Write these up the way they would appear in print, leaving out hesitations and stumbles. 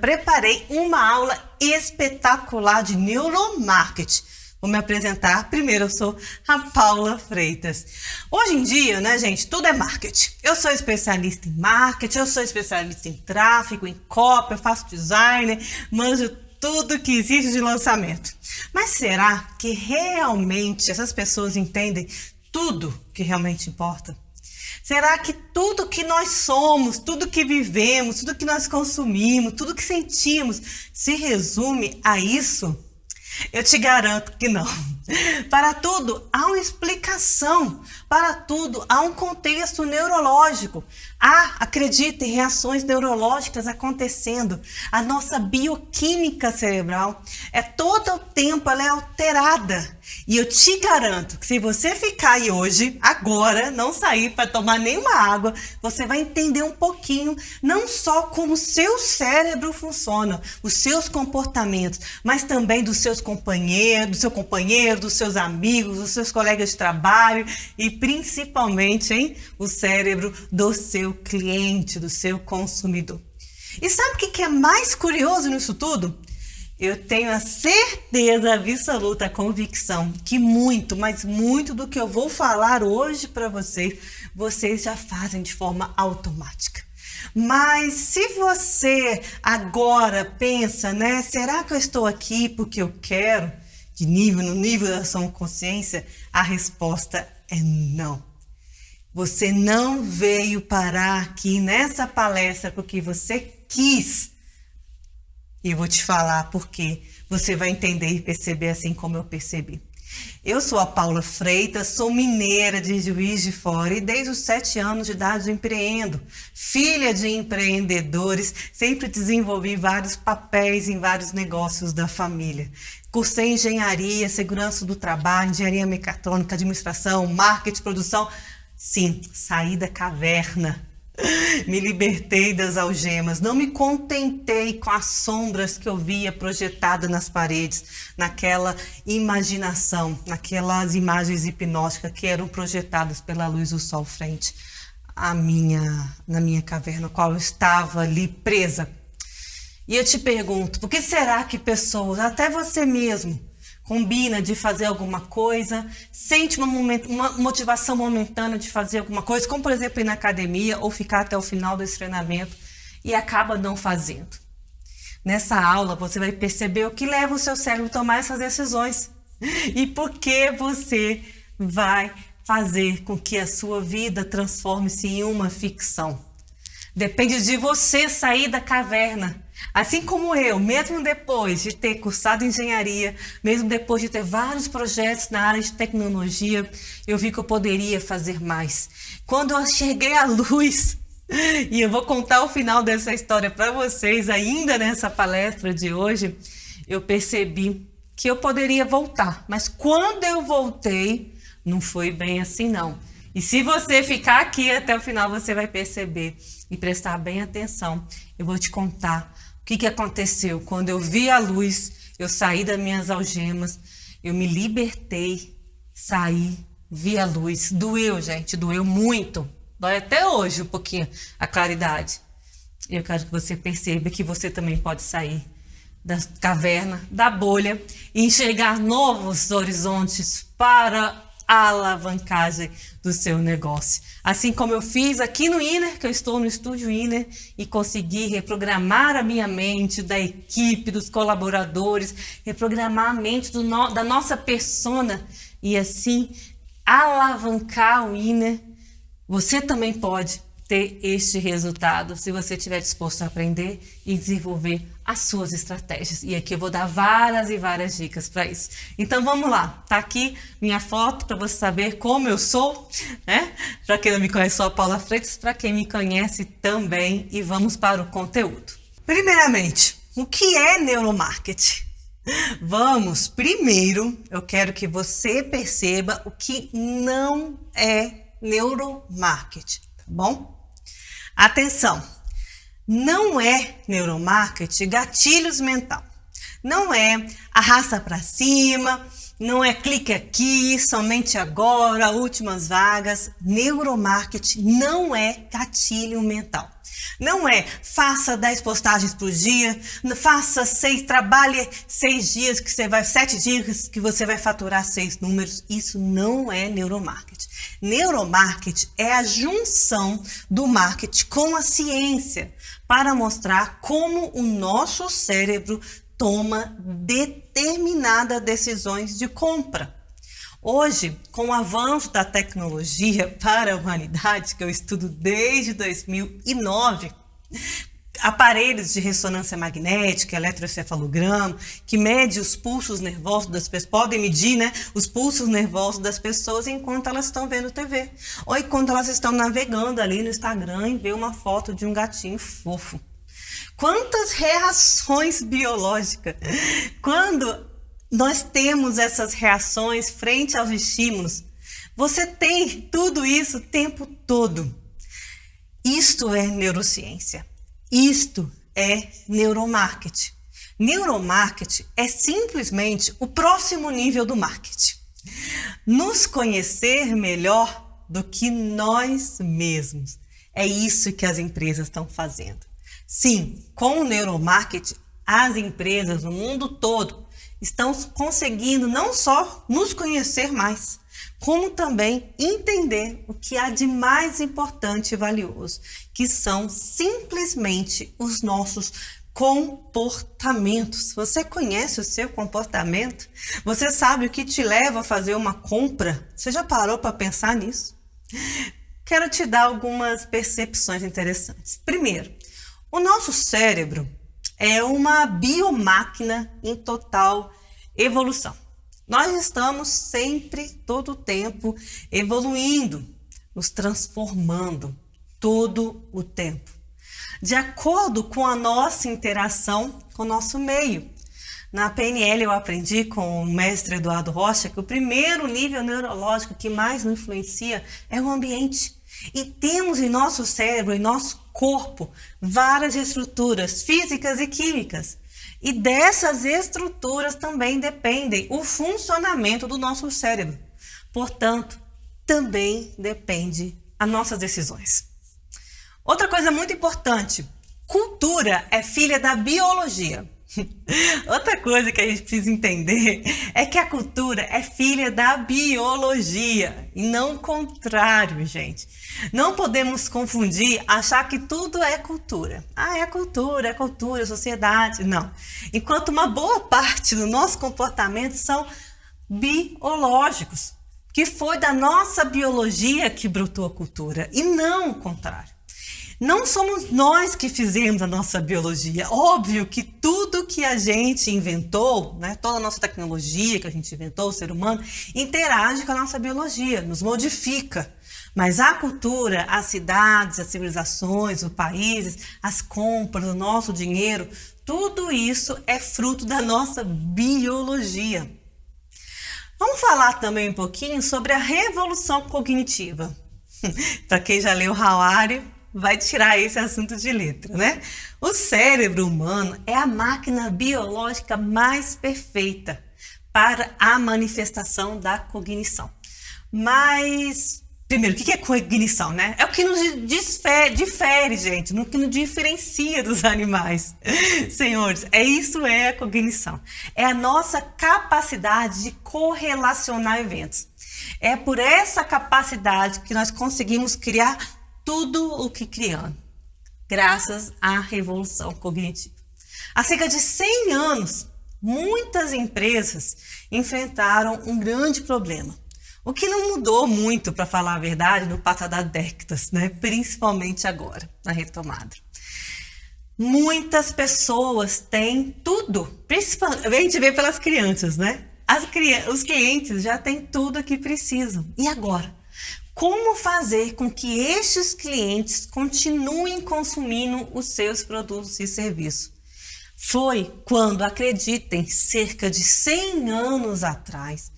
preparei uma aula espetacular de neuromarketing. Vou me apresentar. Primeiro, eu sou a Paula Freitas. Hoje em dia, né, gente, tudo é marketing. Eu sou especialista em marketing, eu sou especialista em tráfego, em copy, eu faço design, manjo tudo que existe de lançamento. Mas será que realmente essas pessoas entendem tudo que realmente importa? Será que tudo que nós somos, tudo que vivemos, tudo que nós consumimos, tudo que sentimos se resume a isso? Eu te garanto que não. Para tudo há uma explicação, para tudo há um contexto neurológico. Acredita em reações neurológicas acontecendo. A nossa bioquímica cerebral todo o tempo ela é alterada. E eu te garanto que se você ficar aí hoje, agora, não sair para tomar nenhuma água, você vai entender um pouquinho, não só como o seu cérebro funciona, os seus comportamentos, mas também dos seus companheiros, do seu companheiro, dos seus amigos, dos seus colegas de trabalho e principalmente, o cérebro do seu cliente, do seu consumidor. E sabe o que é mais curioso nisso tudo? Eu tenho a certeza absoluta, a convicção que muito, mas muito do que eu vou falar hoje para vocês já fazem de forma automática. Mas se você agora pensa, né, será que eu estou aqui porque eu quero, no nível da sua consciência, a resposta é não. Você não veio parar aqui nessa palestra porque você quis. E eu vou te falar porque você vai entender e perceber assim como eu percebi. Eu sou a Paula Freitas, sou mineira de Juiz de Fora e desde os 7 anos de idade eu empreendo. Filha de empreendedores, sempre desenvolvi vários papéis em vários negócios da família. Cursei engenharia, segurança do trabalho, engenharia mecatrônica, administração, marketing, produção. Sim, saí da caverna. Me libertei das algemas, não me contentei com as sombras que eu via projetadas nas paredes, naquela imaginação, naquelas imagens hipnóticas que eram projetadas pela luz do sol frente na minha caverna, qual eu estava ali presa. E eu te pergunto, por que será que pessoas, até você mesmo, combina de fazer alguma coisa, sente uma motivação momentânea de fazer alguma coisa, como por exemplo ir na academia ou ficar até o final desse treinamento e acaba não fazendo. Nessa aula você vai perceber o que leva o seu cérebro a tomar essas decisões e por que você vai fazer com que a sua vida transforme-se em uma ficção. Depende de você sair da caverna. Assim como eu, mesmo depois de ter cursado engenharia, mesmo depois de ter vários projetos na área de tecnologia, eu vi que eu poderia fazer mais. Quando eu enxerguei a luz, e eu vou contar o final dessa história para vocês ainda nessa palestra de hoje, eu percebi que eu poderia voltar. Mas quando eu voltei, não foi bem assim não. E se você ficar aqui até o final, você vai perceber e prestar bem atenção. Eu vou te contar o que aconteceu. Quando eu vi a luz, eu saí das minhas algemas, eu me libertei, saí, vi a luz. Doeu, gente, doeu muito. Dói até hoje um pouquinho a claridade. Eu quero que você perceba que você também pode sair da caverna, da bolha e enxergar novos horizontes para a alavancagem do seu negócio. Assim como eu fiz aqui no Inner, que eu estou no estúdio Inner e consegui reprogramar a minha mente, da equipe, dos colaboradores, reprogramar a mente da nossa persona e assim alavancar o Inner, você também pode ter este resultado se você estiver disposto a aprender e desenvolver as suas estratégias. E aqui eu vou dar várias e várias dicas para isso. Então vamos lá, tá aqui minha foto para você saber como eu sou, né? Para quem não me conhece, sou a Paula Freitas, para quem me conhece também, e vamos para o conteúdo. Primeiramente, o que é neuromarketing? Primeiro, eu quero que você perceba o que não é neuromarketing, tá bom? Atenção! Não é neuromarketing gatilhos mental. Não é arrasta para cima, não é clique aqui, somente agora, últimas vagas. Neuromarketing não é gatilho mental. Não é faça 10 postagens por dia, trabalhe 6 dias que você vai, 7 dias que você vai faturar 6 números. Isso não é neuromarketing. Neuromarketing é a junção do marketing com a ciência para mostrar como o nosso cérebro toma determinadas decisões de compra. Hoje, com o avanço da tecnologia para a humanidade, que eu estudo desde 2009, aparelhos de ressonância magnética, eletroencefalograma, que mede os pulsos nervosos das pessoas, podem medir, né, os pulsos nervosos das pessoas enquanto elas estão vendo TV. Ou enquanto elas estão navegando ali no Instagram e vê uma foto de um gatinho fofo. Quantas reações biológicas! Quando nós temos essas reações frente aos estímulos, você tem tudo isso o tempo todo. Isto é neurociência. Isto é neuromarketing. Neuromarketing é simplesmente o próximo nível do marketing. Nos conhecer melhor do que nós mesmos. É isso que as empresas estão fazendo. Sim, com o neuromarketing, as empresas no mundo todo estão conseguindo não só nos conhecer mais, como também entender o que há de mais importante e valioso, que são simplesmente os nossos comportamentos. Você conhece o seu comportamento? Você sabe o que te leva a fazer uma compra? Você já parou para pensar nisso? Quero te dar algumas percepções interessantes. Primeiro, o nosso cérebro é uma biomáquina em total evolução. Nós estamos sempre, todo o tempo, evoluindo, nos transformando, todo o tempo, de acordo com a nossa interação com o nosso meio. Na PNL eu aprendi com o mestre Eduardo Rocha que o primeiro nível neurológico que mais nos influencia é o ambiente. E temos em nosso cérebro, em nosso corpo, várias estruturas físicas e químicas. E dessas estruturas também dependem o funcionamento do nosso cérebro. Portanto, também depende as nossas decisões. Outra coisa muito importante, cultura é filha da biologia. Outra coisa que a gente precisa entender é que a cultura é filha da biologia e não o contrário, gente. Não podemos confundir, achar que tudo é cultura. É cultura, sociedade. Não. Enquanto uma boa parte do nosso comportamento são biológicos, que foi da nossa biologia que brotou a cultura e não o contrário. Não somos nós que fizemos a nossa biologia. Óbvio que tudo que a gente inventou, né, toda a nossa tecnologia que a gente inventou, o ser humano, interage com a nossa biologia, nos modifica. Mas a cultura, as cidades, as civilizações, os países, as compras, o nosso dinheiro, tudo isso é fruto da nossa biologia. Vamos falar também um pouquinho sobre a revolução cognitiva. Para quem já leu Harari, vai tirar esse assunto de letra, né? O cérebro humano é a máquina biológica mais perfeita para a manifestação da cognição. Mas, primeiro, o que é cognição, né? É o que nos difere, gente, o que nos diferencia dos animais. Senhores, isso é a cognição. É a nossa capacidade de correlacionar eventos. É por essa capacidade que nós conseguimos criar tudo o que criamos, graças à revolução cognitiva. Há cerca de 100 anos, muitas empresas enfrentaram um grande problema, o que não mudou muito, para falar a verdade, no passar das décadas, né? Principalmente agora, na retomada. Muitas pessoas têm tudo, principalmente a gente vê pelas crianças, né? Os clientes já têm tudo o que precisam. E agora? Como fazer com que estes clientes continuem consumindo os seus produtos e serviços? Foi quando, acreditem, cerca de 100 anos atrás,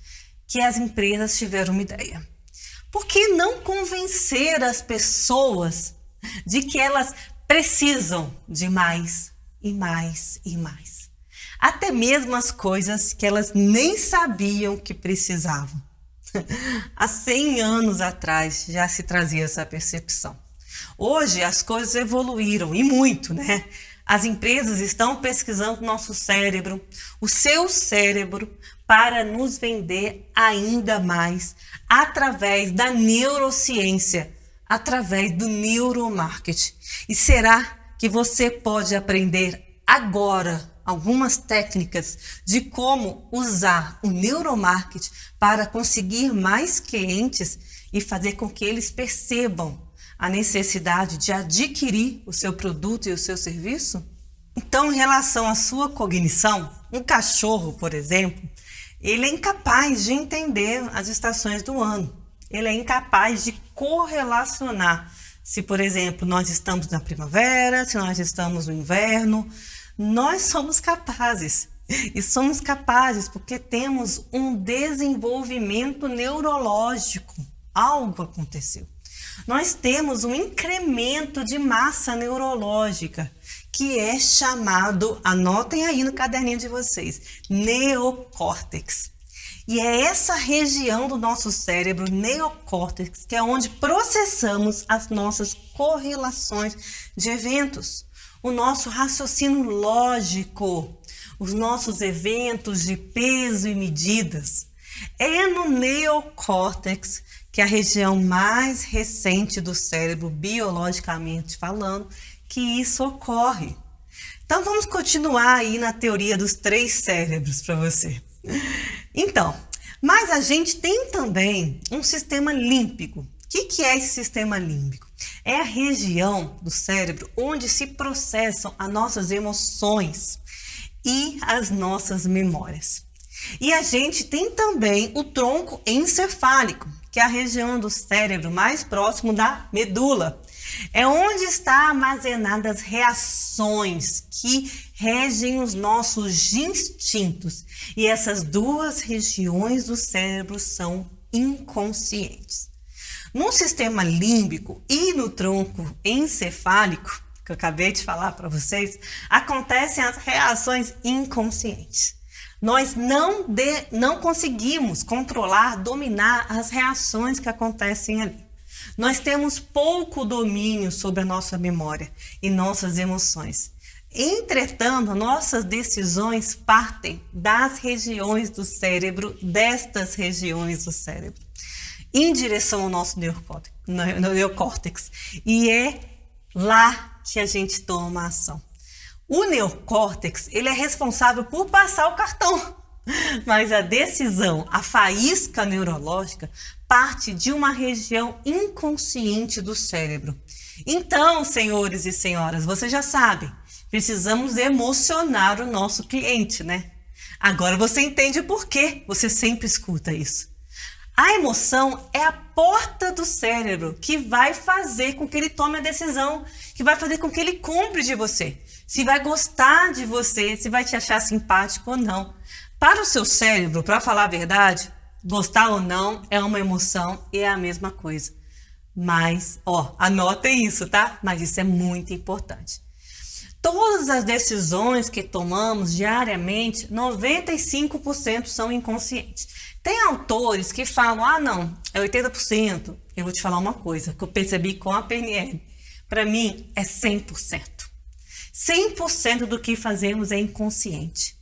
que as empresas tiveram uma ideia. Por que não convencer as pessoas de que elas precisam de mais e mais e mais? Até mesmo as coisas que elas nem sabiam que precisavam. Há 100 anos atrás já se trazia essa percepção. Hoje as coisas evoluíram e muito, né? As empresas estão pesquisando o nosso cérebro, o seu cérebro, para nos vender ainda mais através da neurociência, através do neuromarketing. E será que você pode aprender agora algumas técnicas de como usar o neuromarketing para conseguir mais clientes e fazer com que eles percebam a necessidade de adquirir o seu produto e o seu serviço? Então, em relação à sua cognição, um cachorro, por exemplo, ele é incapaz de entender as estações do ano. Ele é incapaz de correlacionar se, por exemplo, nós estamos na primavera, se nós estamos no inverno. Nós somos capazes. E somos capazes porque temos um desenvolvimento neurológico. Algo aconteceu. Nós temos um incremento de massa neurológica, que é chamado, anotem aí no caderninho de vocês, neocórtex. E é essa região do nosso cérebro, neocórtex, que é onde processamos as nossas correlações de eventos, o nosso raciocínio lógico, os nossos eventos de peso e medidas. É no neocórtex, que é a região mais recente do cérebro, biologicamente falando, que isso ocorre. Então vamos continuar aí na teoria dos 3 cérebros para você. Então, mas a gente tem também um sistema límbico. O que é esse sistema límbico? É a região do cérebro onde se processam as nossas emoções e as nossas memórias. E a gente tem também o tronco encefálico, que é a região do cérebro mais próximo da medula. É onde está armazenadas as reações que regem os nossos instintos. E essas 2 regiões do cérebro são inconscientes. No sistema límbico e no tronco encefálico, que eu acabei de falar para vocês, acontecem as reações inconscientes. Nós não conseguimos controlar, dominar as reações que acontecem ali. Nós temos pouco domínio sobre a nossa memória e nossas emoções. Entretanto, nossas decisões partem das regiões do cérebro, destas regiões do cérebro, em direção ao nosso neocórtex. E é lá que a gente toma a ação. O neocórtex, ele é responsável por passar o cartão, mas a decisão, a faísca neurológica, parte de uma região inconsciente do cérebro. Então, senhores e senhoras, vocês já sabem, precisamos emocionar o nosso cliente, né? Agora você entende por que você sempre escuta isso. A emoção é a porta do cérebro que vai fazer com que ele tome a decisão, que vai fazer com que ele compre de você. Se vai gostar de você, se vai te achar simpático ou não. Para o seu cérebro, para falar a verdade, gostar ou não é uma emoção e é a mesma coisa. Mas, anotem isso, tá? Mas isso é muito importante. Todas as decisões que tomamos diariamente, 95% são inconscientes. Tem autores que falam, não, é 80%. Eu vou te falar uma coisa que eu percebi com a PNL. Para mim, é 100%. 100% do que fazemos é inconsciente.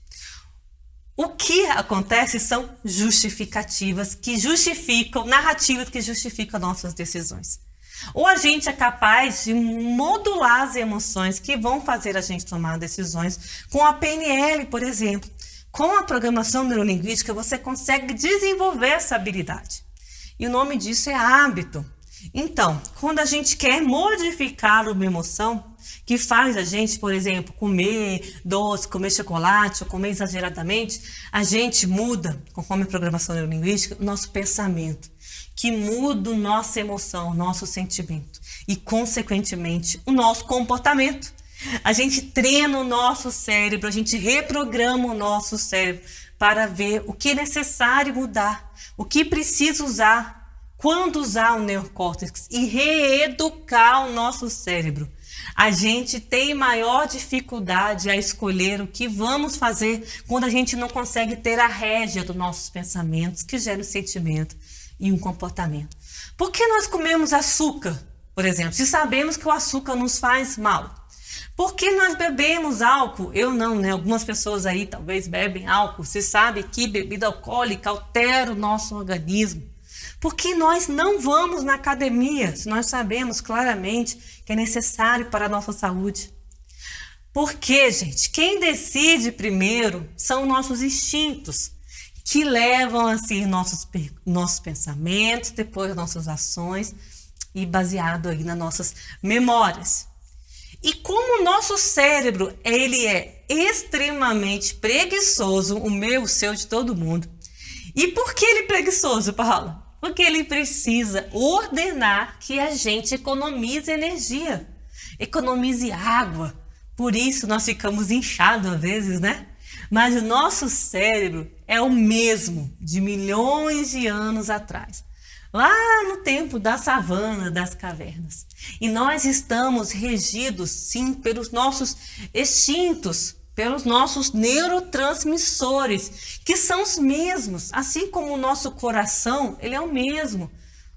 O que acontece são justificativas que justificam, narrativas que justificam nossas decisões. Ou a gente é capaz de modular as emoções que vão fazer a gente tomar decisões. Com a PNL, por exemplo, com a programação neurolinguística, você consegue desenvolver essa habilidade. E o nome disso é hábito. Então, quando a gente quer modificar uma emoção que faz a gente, por exemplo, comer doce, comer chocolate ou comer exageradamente, a gente muda, conforme a programação neurolinguística, o nosso pensamento, que muda a nossa emoção, o nosso sentimento e, consequentemente, o nosso comportamento. A gente treina o nosso cérebro, a gente reprograma o nosso cérebro para ver o que é necessário mudar, o que precisa usar, quando usar o neocórtex e reeducar o nosso cérebro. A gente tem maior dificuldade a escolher o que vamos fazer quando a gente não consegue ter a rédea dos nossos pensamentos, que gera um sentimento e um comportamento. Por que nós comemos açúcar por exemplo, se sabemos que o açúcar nos faz mal? Por que nós bebemos álcool? Eu não, né? Algumas pessoas aí talvez bebem álcool. Se sabe que bebida alcoólica altera o nosso organismo. Por que nós não vamos na academia, se nós sabemos claramente que é necessário para a nossa saúde? Porque, gente, quem decide primeiro são nossos instintos, que levam assim nossos pensamentos, depois nossas ações e baseado aí nas nossas memórias. E como o nosso cérebro, ele é extremamente preguiçoso, o meu, o seu, de todo mundo. E por que ele é preguiçoso, Paula? Porque ele precisa ordenar que a gente economize energia, economize água. Por isso nós ficamos inchados às vezes, né? Mas o nosso cérebro é o mesmo de milhões de anos atrás. Lá no tempo da savana, das cavernas. E nós estamos regidos, sim, pelos nossos instintos, pelos nossos neurotransmissores, que são os mesmos. Assim como o nosso coração, ele é o mesmo.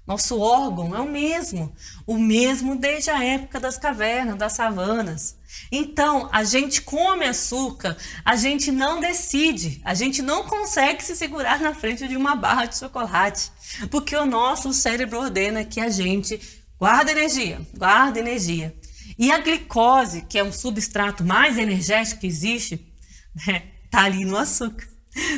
Nosso órgão é o mesmo desde a época das cavernas, das savanas. Então, a gente come açúcar, a gente não decide, a gente não consegue se segurar na frente de uma barra de chocolate, porque o nosso cérebro ordena que a gente guarda energia. E a glicose, que é um substrato mais energético que existe, né, tá ali no açúcar.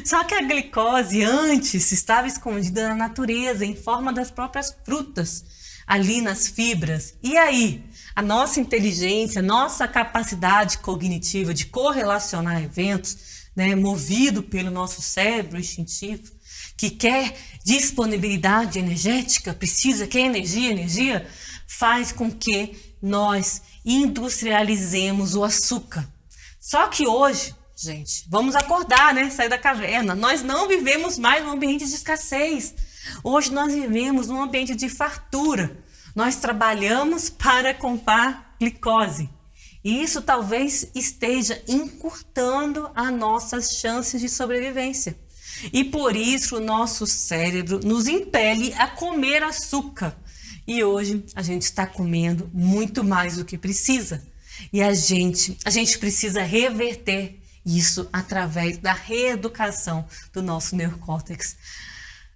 Só que a glicose antes estava escondida na natureza, em forma das próprias frutas, ali nas fibras. E aí, a nossa inteligência, nossa capacidade cognitiva de correlacionar eventos, né, movido pelo nosso cérebro instintivo, que quer disponibilidade energética, quer energia, faz com que nós industrializemos o açúcar. Só que hoje, gente, vamos acordar, né? Sair da caverna. Nós não vivemos mais num ambiente de escassez. Hoje nós vivemos num ambiente de fartura. Nós trabalhamos para comprar glicose. E isso talvez esteja encurtando as nossas chances de sobrevivência. E por isso o nosso cérebro nos impele a comer açúcar. E hoje a gente está comendo muito mais do que precisa. E a gente precisa reverter isso através da reeducação do nosso neocórtex.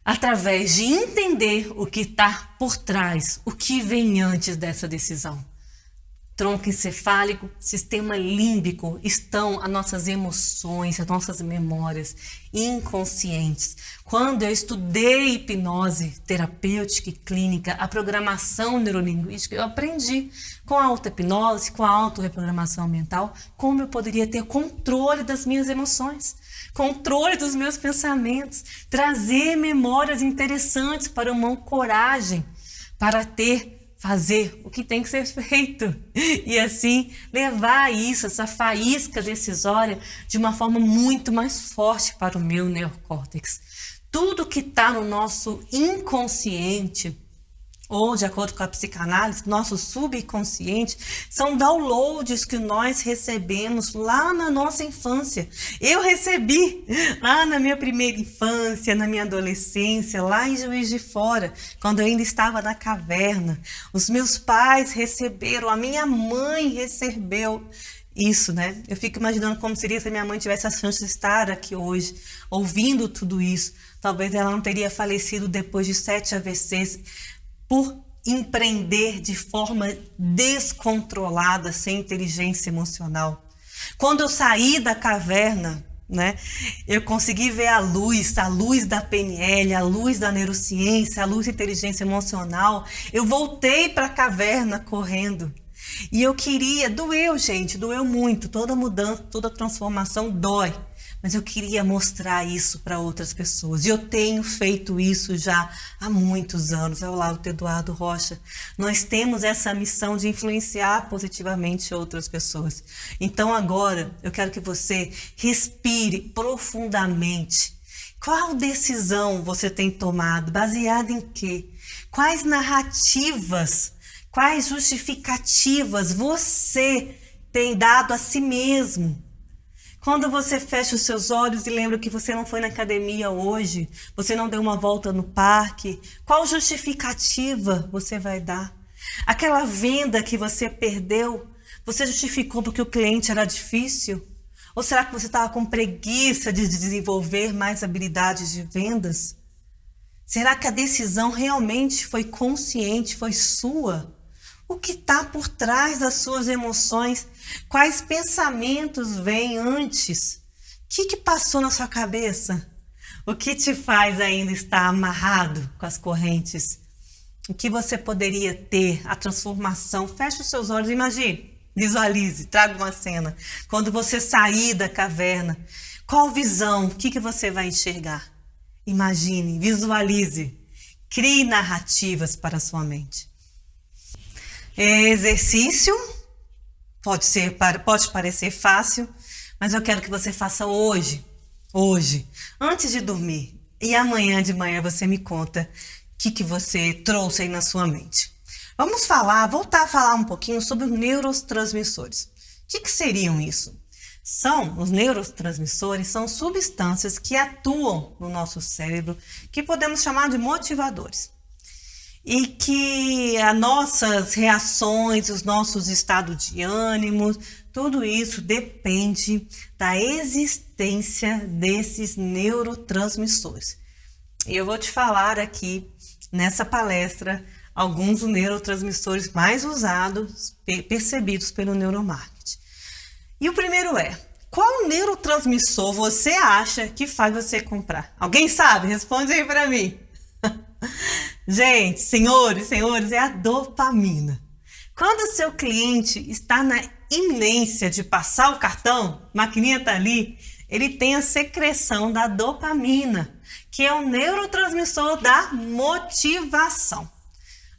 Através de entender o que está por trás, o que vem antes dessa decisão. Tronco encefálico, sistema límbico estão as nossas emoções, as nossas memórias inconscientes. Quando eu estudei hipnose terapêutica e clínica, a programação neurolinguística, eu aprendi com a auto-hipnose, com a auto-reprogramação mental, como eu poderia ter controle das minhas emoções, controle dos meus pensamentos, trazer memórias interessantes para uma coragem, para fazer o que tem que ser feito e assim levar isso, essa faísca decisória de uma forma muito mais forte para o meu neocórtex. Tudo que está no nosso inconsciente, ou de acordo com a psicanálise, nosso subconsciente, são downloads que nós recebemos lá na nossa infância. Eu recebi lá na minha primeira infância, na minha adolescência, lá em Juiz de Fora, quando eu ainda estava na caverna. Os meus pais receberam, a minha mãe recebeu isso, né? Eu fico imaginando como seria se a minha mãe tivesse a chance de estar aqui hoje, ouvindo tudo isso. Talvez ela não teria falecido depois de 7 AVCs, por empreender de forma descontrolada, sem inteligência emocional. Quando eu saí da caverna, né, eu consegui ver a luz da PNL, a luz da neurociência, a luz da inteligência emocional. Eu voltei para a caverna correndo. E eu queria, doeu muito, toda mudança, toda transformação dói. Mas eu queria mostrar isso para outras pessoas. E eu tenho feito isso já há muitos anos. Olá, o Eduardo Rocha. Nós temos essa missão de influenciar positivamente outras pessoas. Então agora eu quero que você respire profundamente. Qual decisão você tem tomado? Baseada em quê? Quais narrativas, quais justificativas você tem dado a si mesmo? Quando você fecha os seus olhos e lembra que você não foi na academia hoje, você não deu uma volta no parque, qual justificativa você vai dar? Aquela venda que você perdeu, você justificou porque o cliente era difícil? Ou será que você estava com preguiça de desenvolver mais habilidades de vendas? Será que a decisão realmente foi consciente, foi sua? O que está por trás das suas emoções? Quais pensamentos vêm antes? O que passou na sua cabeça? O que te faz ainda estar amarrado com as correntes? O que você poderia ter? A transformação. Feche os seus olhos, imagine, visualize, traga uma cena. Quando você sair da caverna, qual visão? O que você vai enxergar? Imagine, visualize, crie narrativas para a sua mente. Exercício pode parecer fácil, mas eu quero que você faça hoje, antes de dormir. E amanhã de manhã você me conta o que você trouxe aí na sua mente. Vamos voltar a falar um pouquinho sobre os neurotransmissores. O que seriam isso? Os neurotransmissores são substâncias que atuam no nosso cérebro, que podemos chamar de motivadores. E que as nossas reações, os nossos estados de ânimo, tudo isso depende da existência desses neurotransmissores. E eu vou te falar aqui, nessa palestra, alguns dos neurotransmissores mais usados, percebidos pelo neuromarketing. E o primeiro é: qual neurotransmissor você acha que faz você comprar? Alguém sabe? Responde aí para mim. Gente, senhores, é a dopamina. Quando o seu cliente está na iminência de passar o cartão, a maquininha está ali, ele tem a secreção da dopamina, que é o neurotransmissor da motivação.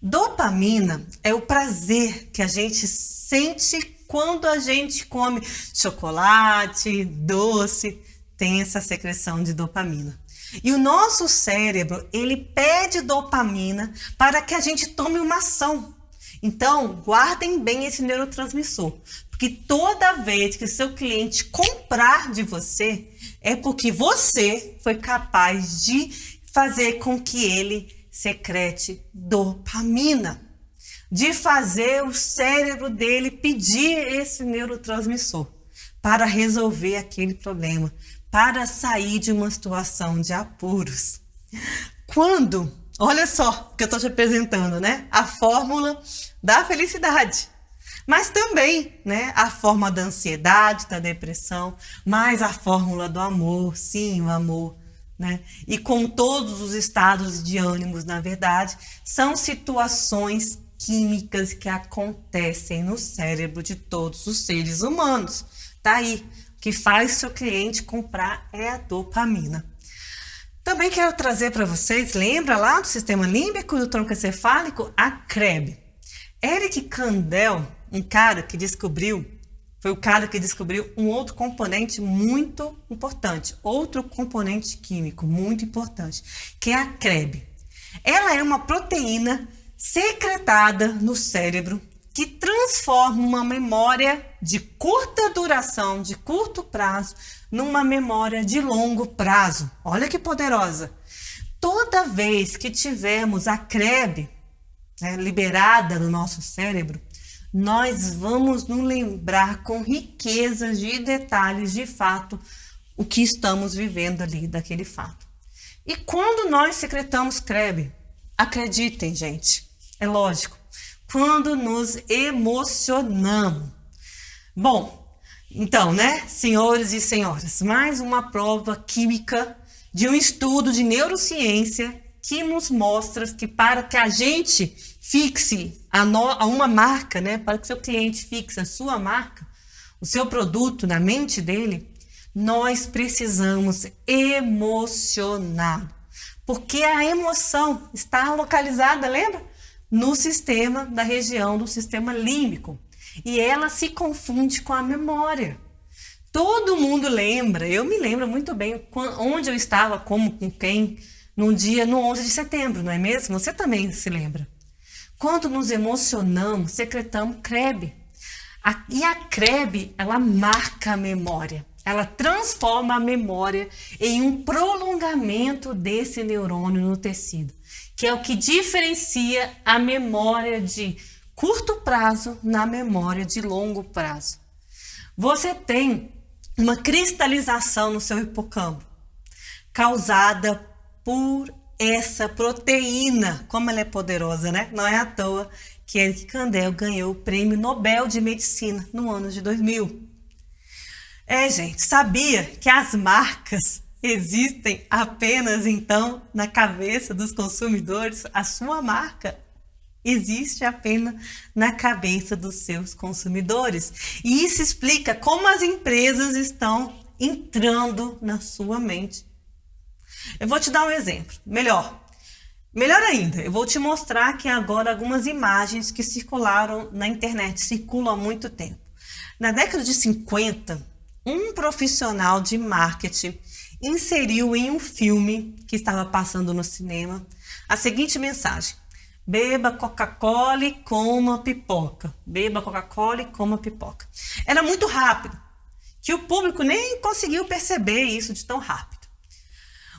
Dopamina é o prazer que a gente sente quando a gente come chocolate, doce, tem essa secreção de dopamina. E o nosso cérebro, ele pede dopamina para que a gente tome uma ação. Então, guardem bem esse neurotransmissor, porque toda vez que seu cliente comprar de você, é porque você foi capaz de fazer com que ele secrete dopamina, de fazer o cérebro dele pedir esse neurotransmissor para resolver aquele problema, para sair de uma situação de apuros. Olha só o que eu estou te apresentando, né? A fórmula da felicidade, mas também, né, a fórmula da ansiedade, da depressão, mais a fórmula do amor, sim, o amor, né? E com todos os estados de ânimos, na verdade, são situações químicas que acontecem no cérebro de todos os seres humanos. Tá aí. O que faz seu cliente comprar é a dopamina. Também quero trazer para vocês, lembra lá do sistema límbico e do tronco encefálico? A CREB. Eric Kandel, foi o cara que descobriu um outro componente muito importante, outro componente químico muito importante, que é a CREB. Ela é uma proteína secretada no cérebro que transforma uma memória de curta duração, de curto prazo, numa memória de longo prazo. Olha que poderosa! Toda vez que tivermos a CREB, né, liberada no nosso cérebro, nós vamos nos lembrar com riqueza de detalhes, de fato, o que estamos vivendo ali daquele fato. E quando nós secretamos CREB, acreditem, gente, é lógico, quando nos emocionamos. Bom, então, né, senhores e senhoras, mais uma prova química de um estudo de neurociência que nos mostra que para que a gente fixe a uma marca, né, para que seu cliente fixe a sua marca, o seu produto na mente dele, nós precisamos emocionar. Porque a emoção está localizada, lembra? No sistema da região do sistema límbico. E ela se confunde com a memória. Todo mundo lembra, eu me lembro muito bem onde eu estava, como, com quem, no 11 de setembro, não é mesmo? Você também se lembra. Quando nos emocionamos, secretamos CREB. E a CREB, ela marca a memória. Ela transforma a memória em um prolongamento desse neurônio no tecido, que é o que diferencia a memória de curto prazo na memória de longo prazo. Você tem uma cristalização no seu hipocampo, causada por essa proteína. Como ela é poderosa, né? Não é à toa que Henrique Kandel ganhou o Prêmio Nobel de Medicina no ano de 2000. Gente, sabia que as marcas existem apenas, então, na cabeça dos consumidores? A sua marca existe apenas na cabeça dos seus consumidores. E isso explica como as empresas estão entrando na sua mente. Eu vou te dar um exemplo. Melhor ainda, eu vou te mostrar aqui agora algumas imagens que circularam na internet, circulam há muito tempo. Na década de 50, um profissional de marketing inseriu em um filme que estava passando no cinema a seguinte mensagem: beba Coca-Cola e coma pipoca. Beba Coca-Cola e coma pipoca. Era muito rápido, que o público nem conseguiu perceber isso de tão rápido.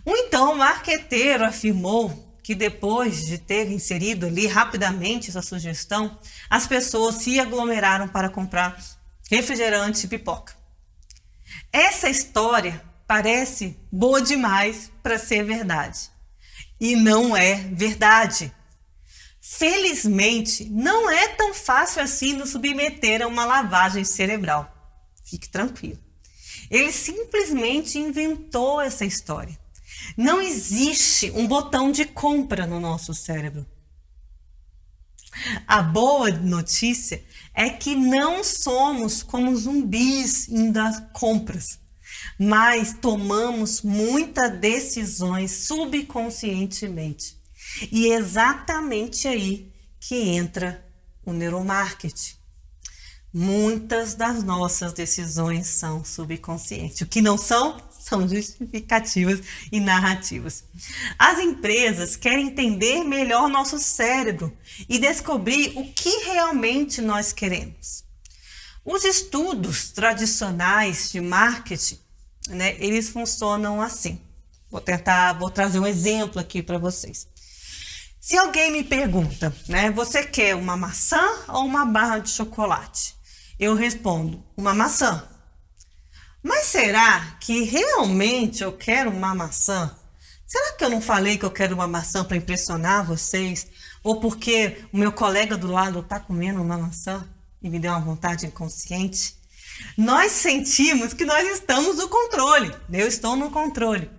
Então, o marqueteiro afirmou que depois de ter inserido ali rapidamente essa sugestão, as pessoas se aglomeraram para comprar refrigerante e pipoca. Essa história parece boa demais para ser verdade. E não é verdade. Felizmente, não é tão fácil assim nos submeter a uma lavagem cerebral. Fique tranquilo. Ele simplesmente inventou essa história. Não existe um botão de compra no nosso cérebro. A boa notícia é que não somos como zumbis indo às compras, mas tomamos muitas decisões subconscientemente. E é exatamente aí que entra o neuromarketing. Muitas das nossas decisões são subconscientes. O que não são justificativas e narrativas. As empresas querem entender melhor nosso cérebro e descobrir o que realmente nós queremos. Os estudos tradicionais de marketing, eles funcionam assim. Vou trazer um exemplo aqui para vocês. Se alguém me pergunta, você quer uma maçã ou uma barra de chocolate? Eu respondo, uma maçã. Mas será que realmente eu quero uma maçã? Será que eu não falei que eu quero uma maçã para impressionar vocês? Ou porque o meu colega do lado está comendo uma maçã e me deu uma vontade inconsciente? Nós sentimos que nós estamos no controle. Eu estou no controle.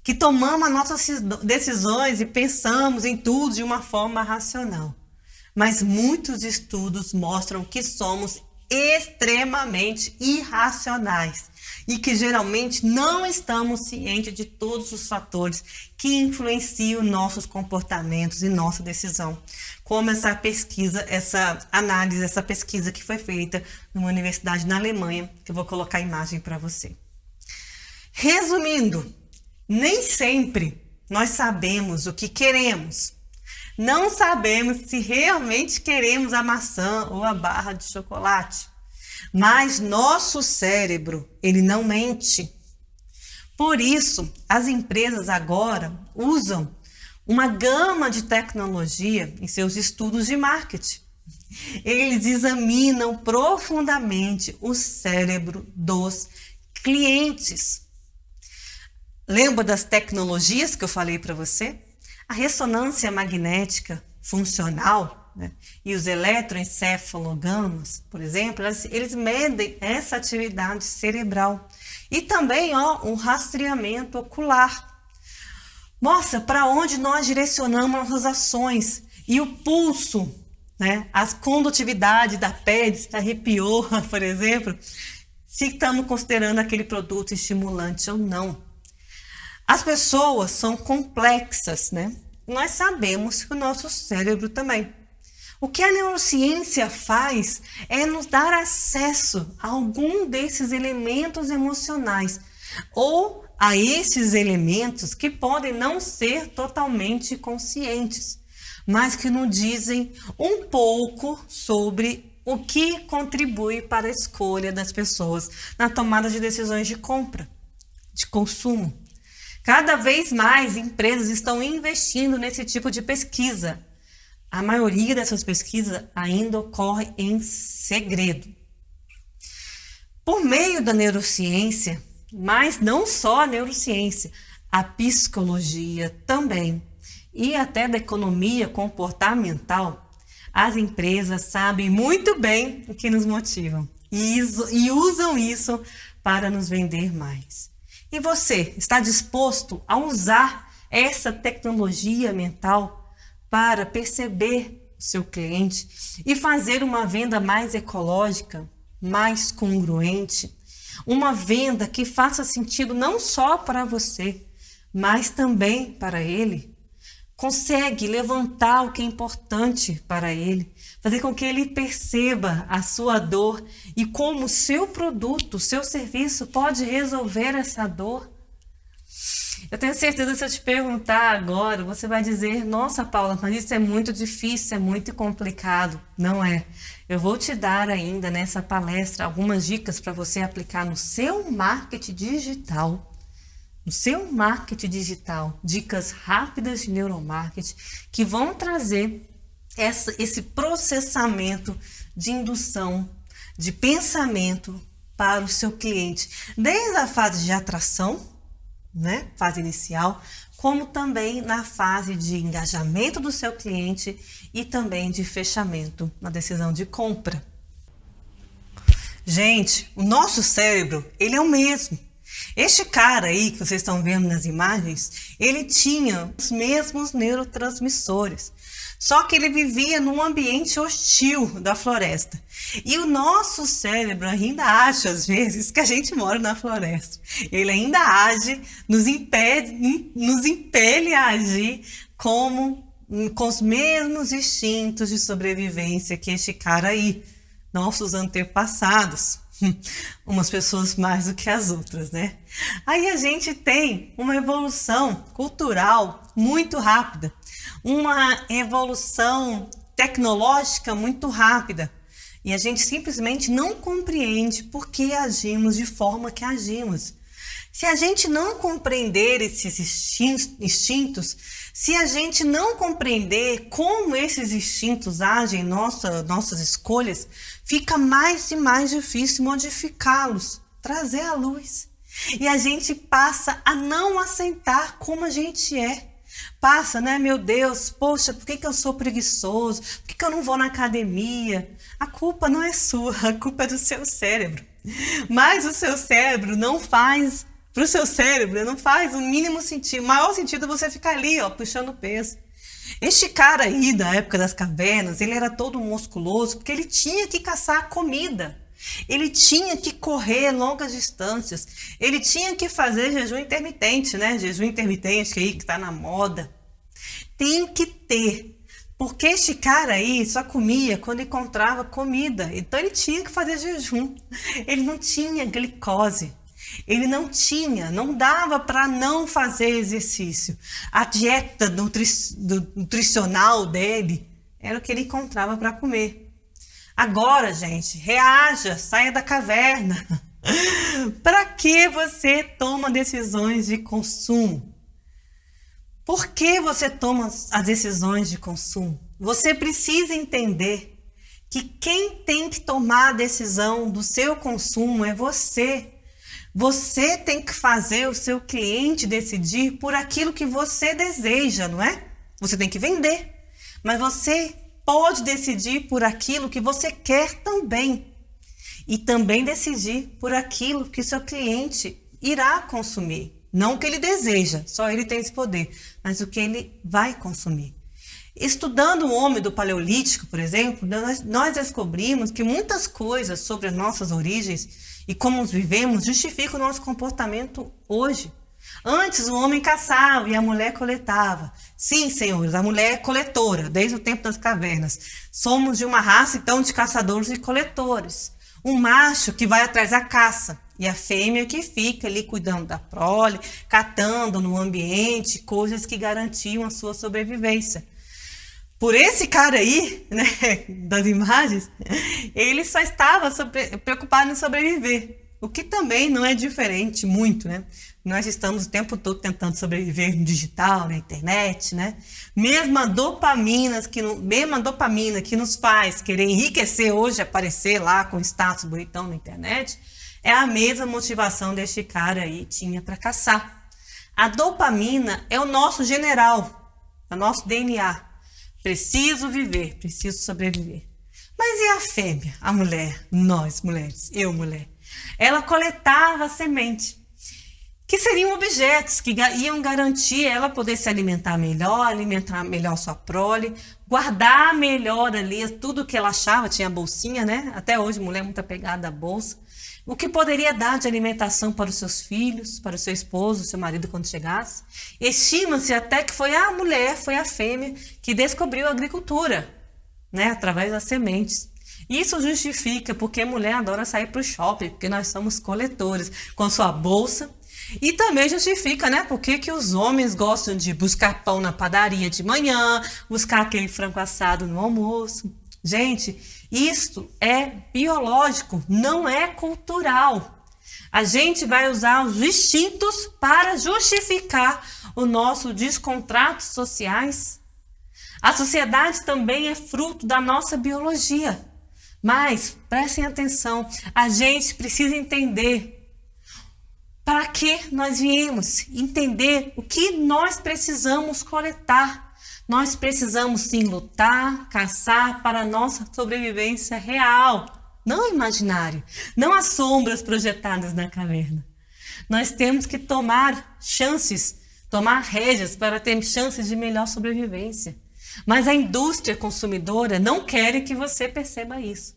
Que tomamos as nossas decisões e pensamos em tudo de uma forma racional. Mas muitos estudos mostram que somos extremamente irracionais e que geralmente não estamos cientes de todos os fatores que influenciam nossos comportamentos e nossa decisão. Como essa pesquisa, essa análise, essa pesquisa que foi feita numa universidade na Alemanha, que eu vou colocar a imagem para você. Resumindo, nem sempre nós sabemos o que queremos. Não sabemos se realmente queremos a maçã ou a barra de chocolate. Mas nosso cérebro, ele não mente. Por isso, as empresas agora usam uma gama de tecnologia em seus estudos de marketing. Eles examinam profundamente o cérebro dos clientes. Lembra das tecnologias que eu falei para você? A ressonância magnética funcional, e os eletroencefalogramas, por exemplo, eles medem essa atividade cerebral. E também um rastreamento ocular. Mostra para onde nós direcionamos nossas ações. E o pulso, a condutividade da pele, se arrepiou, por exemplo, se estamos considerando aquele produto estimulante ou não. As pessoas são complexas, Nós sabemos que o nosso cérebro também. O que a neurociência faz é nos dar acesso a algum desses elementos emocionais ou a esses elementos que podem não ser totalmente conscientes, mas que nos dizem um pouco sobre o que contribui para a escolha das pessoas na tomada de decisões de compra, de consumo. Cada vez mais empresas estão investindo nesse tipo de pesquisa. A maioria dessas pesquisas ainda ocorre em segredo. Por meio da neurociência, mas não só a neurociência, a psicologia também, e até da economia comportamental, as empresas sabem muito bem o que nos motiva e usam isso para nos vender mais. E você está disposto a usar essa tecnologia mental para perceber o seu cliente e fazer uma venda mais ecológica, mais congruente, uma venda que faça sentido não só para você, mas também para ele? Consegue levantar o que é importante para ele, fazer com que ele perceba a sua dor e como o seu produto, o seu serviço pode resolver essa dor? Eu tenho certeza que se eu te perguntar agora, você vai dizer: nossa, Paula, mas isso é muito difícil, é muito complicado. Não é. Eu vou te dar ainda nessa palestra algumas dicas para você aplicar no seu marketing digital. No seu marketing digital, dicas rápidas de neuromarketing que vão trazer esse processamento de indução, de pensamento para o seu cliente, desde a fase de atração, né, fase inicial, como também na fase de engajamento do seu cliente e também de fechamento na decisão de compra. Gente, o nosso cérebro, ele é o mesmo. Este cara aí que vocês estão vendo nas imagens, ele tinha os mesmos neurotransmissores, só que ele vivia num ambiente hostil da floresta. E o nosso cérebro ainda acha, às vezes, que a gente mora na floresta. Ele ainda age, nos impele a agir com os mesmos instintos de sobrevivência que este cara aí, nossos antepassados. Umas pessoas mais do que as outras, né? Aí a gente tem uma evolução cultural muito rápida, uma evolução tecnológica muito rápida, e a gente simplesmente não compreende por que agimos de forma que agimos. Se a gente não compreender esses instintos, se a gente não compreender como esses instintos agem em nossas escolhas, fica mais e mais difícil modificá-los, trazer à luz. E a gente passa a não aceitar como a gente é. Passa, né? Meu Deus, poxa, por que eu sou preguiçoso? Por que eu não vou na academia? A culpa não é sua, a culpa é do seu cérebro. Mas o seu cérebro não faz... Para o seu cérebro, não faz o mínimo sentido. O maior sentido é você ficar ali, ó, puxando peso. Este cara aí, da época das cavernas, ele era todo musculoso porque ele tinha que caçar comida. Ele tinha que correr longas distâncias. Ele tinha que fazer jejum intermitente, né? Jejum intermitente aí que está na moda. Tem que ter. Porque este cara aí só comia quando encontrava comida. Então ele tinha que fazer jejum. Ele não tinha glicose. Ele não dava para não fazer exercício. A dieta nutricional dele era o que ele encontrava para comer. Agora, gente, reaja, saia da caverna. Para que você toma decisões de consumo? Por que você toma as decisões de consumo? Você precisa entender que quem tem que tomar a decisão do seu consumo é você. Você tem que fazer o seu cliente decidir por aquilo que você deseja, não é? Você tem que vender, mas você pode decidir por aquilo que você quer também. E também decidir por aquilo que o seu cliente irá consumir. Não o que ele deseja, só ele tem esse poder, mas o que ele vai consumir. Estudando o homem do Paleolítico, por exemplo, nós descobrimos que muitas coisas sobre as nossas origens e como vivemos justifica o nosso comportamento hoje. Antes o homem caçava e a mulher coletava. Sim, senhores, a mulher é coletora, desde o tempo das cavernas. Somos de uma raça, então, de caçadores e coletores. Um macho que vai atrás da caça e a fêmea que fica ali cuidando da prole, catando no ambiente coisas que garantiam a sua sobrevivência. Por esse cara aí, né, das imagens, ele só estava preocupado em sobreviver, o que também não é diferente muito, né? Nós estamos o tempo todo tentando sobreviver no digital, na internet, né? Mesma dopamina que nos faz querer enriquecer hoje, aparecer lá com status bonitão na internet, é a mesma motivação deste cara aí tinha para caçar. A dopamina é o nosso general, é o nosso DNA. Preciso viver, preciso sobreviver. Mas e a fêmea, a mulher, nós mulheres, eu mulher? Ela coletava semente, que seriam objetos que iam garantir ela poder se alimentar melhor sua prole, guardar melhor ali tudo que ela achava, tinha a bolsinha, né? Até hoje, mulher muito apegada à bolsa. O que poderia dar de alimentação para os seus filhos, para o seu esposo, o seu marido quando chegasse. Estima-se até que foi a mulher, foi a fêmea, que descobriu a agricultura, né? Através das sementes. Isso justifica porque a mulher adora sair para o shopping, porque nós somos coletores, com sua bolsa. E também justifica, né, porque que os homens gostam de buscar pão na padaria de manhã, buscar aquele frango assado no almoço. Gente, isto é biológico, não é cultural. A gente vai usar os instintos para justificar o nosso descontratos sociais. A sociedade também é fruto da nossa biologia. Mas, prestem atenção, a gente precisa entender para que nós viemos, entender o que nós precisamos coletar. Nós precisamos sim lutar, caçar para a nossa sobrevivência real, não imaginária, não as sombras projetadas na caverna. Nós temos que tomar chances, tomar rédeas para ter chances de melhor sobrevivência. Mas a indústria consumidora não quer que você perceba isso.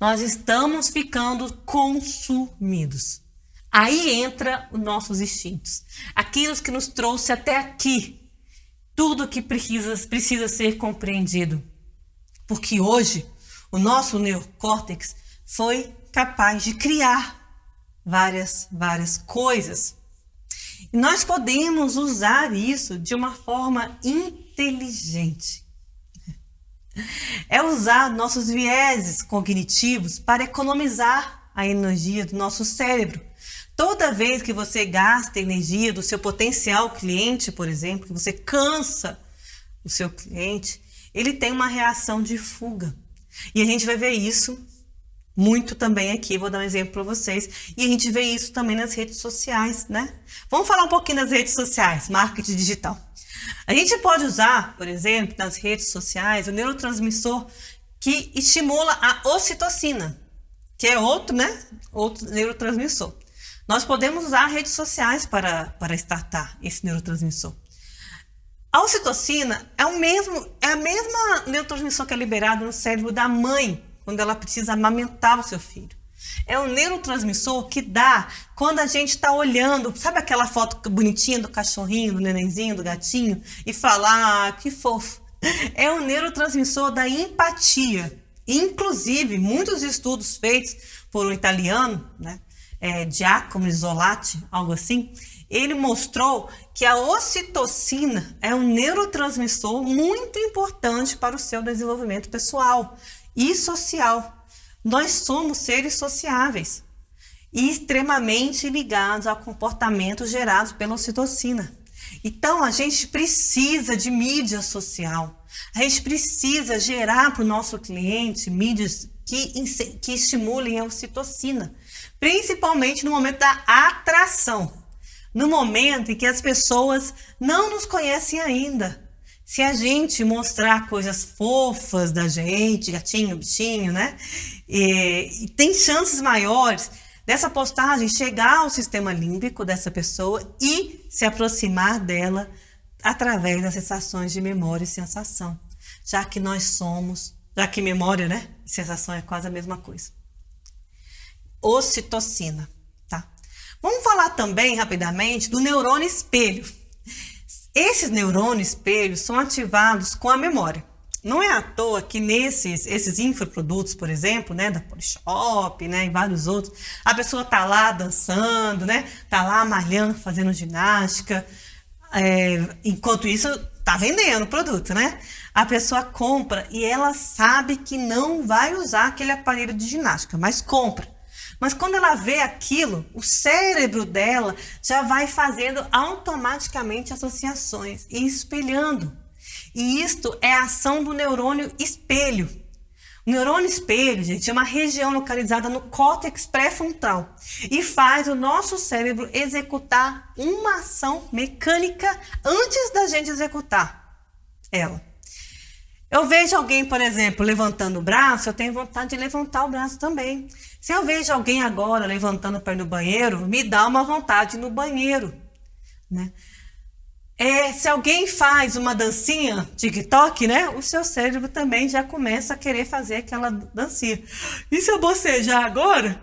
Nós estamos ficando consumidos. Aí entra os nossos instintos, aquilo que nos trouxe até aqui. Tudo que precisa ser compreendido. Porque hoje o nosso neocórtex foi capaz de criar várias coisas. E nós podemos usar isso de uma forma inteligente. É usar nossos vieses cognitivos para economizar a energia do nosso cérebro. Toda vez que você gasta energia do seu potencial cliente, por exemplo, que você cansa o seu cliente, ele tem uma reação de fuga. E a gente vai ver isso muito também aqui, vou dar um exemplo para vocês. E a gente vê isso também nas redes sociais, né? Vamos falar um pouquinho das redes sociais, marketing digital. A gente pode usar, por exemplo, nas redes sociais, o neurotransmissor que estimula a ocitocina, que é outro neurotransmissor. Nós podemos usar redes sociais para startar esse neurotransmissor. A ocitocina é a mesma neurotransmissor que é liberado no cérebro da mãe quando ela precisa amamentar o seu filho. É um neurotransmissor que dá quando a gente está olhando, sabe aquela foto bonitinha do cachorrinho, do nenenzinho, do gatinho, e fala, que fofo. É um neurotransmissor da empatia. Inclusive, muitos estudos feitos por um italiano, né? Giacomo Isolati, algo assim, ele mostrou que a ocitocina é um neurotransmissor muito importante para o seu desenvolvimento pessoal e social. Nós somos seres sociáveis e extremamente ligados a comportamentos gerados pela ocitocina. Então, a gente precisa de mídia social. A gente precisa gerar para o nosso cliente mídias que estimulem a ocitocina, principalmente no momento da atração, no momento em que as pessoas não nos conhecem ainda. Se a gente mostrar coisas fofas da gente, gatinho, bichinho, né? E tem chances maiores dessa postagem chegar ao sistema límbico dessa pessoa e se aproximar dela através das sensações de memória e sensação. Já que memória, né? E sensação é quase a mesma coisa. Ocitocina, tá? Vamos falar também, rapidamente, do neurônio espelho. Esses neurônios espelhos são ativados com a memória. Não é à toa que esses infoprodutos, por exemplo, né, da Polishop, né, e vários outros, a pessoa tá lá dançando, né, tá lá malhando, fazendo ginástica, enquanto isso tá vendendo o produto, né? A pessoa compra e ela sabe que não vai usar aquele aparelho de ginástica, mas compra. Mas quando ela vê aquilo, o cérebro dela já vai fazendo automaticamente associações e espelhando. E isto é a ação do neurônio espelho. O neurônio espelho, gente, é uma região localizada no córtex pré-frontal e faz o nosso cérebro executar uma ação mecânica antes da gente executar ela. Eu vejo alguém, por exemplo, levantando o braço, eu tenho vontade de levantar o braço também. Se eu vejo alguém agora levantando para ir no banheiro, me dá uma vontade de ir no banheiro, né? Se alguém faz uma dancinha TikTok, né? O seu cérebro também já começa a querer fazer aquela dancinha. E se eu bocejar agora?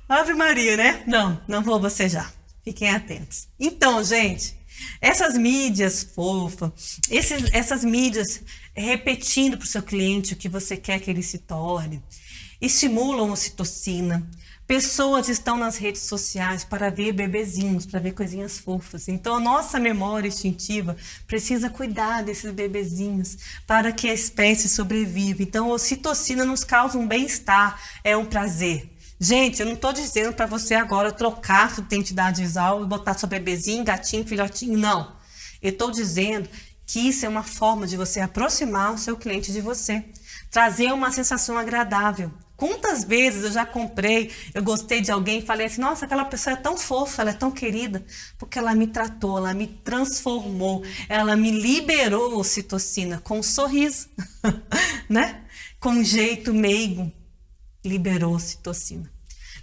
Ave Maria, né? Não vou bocejar. Fiquem atentos. Então, gente, essas mídias fofas, essas mídias repetindo para o seu cliente o que você quer que ele se torne, estimulam a ocitocina. Pessoas estão nas redes sociais para ver bebezinhos, para ver coisinhas fofas. Então, a nossa memória instintiva precisa cuidar desses bebezinhos para que a espécie sobreviva. Então, a ocitocina nos causa um bem-estar, é um prazer. Gente, eu não estou dizendo para você agora trocar sua identidade visual e botar seu bebezinho, gatinho, filhotinho, não. Eu estou dizendo que isso é uma forma de você aproximar o seu cliente de você, trazer uma sensação agradável. Quantas vezes eu já comprei, eu gostei de alguém e falei assim, nossa, aquela pessoa é tão fofa, ela é tão querida, porque ela me tratou, ela me transformou, ela me liberou ocitocina com um sorriso, né? Com um jeito meigo, liberou ocitocina.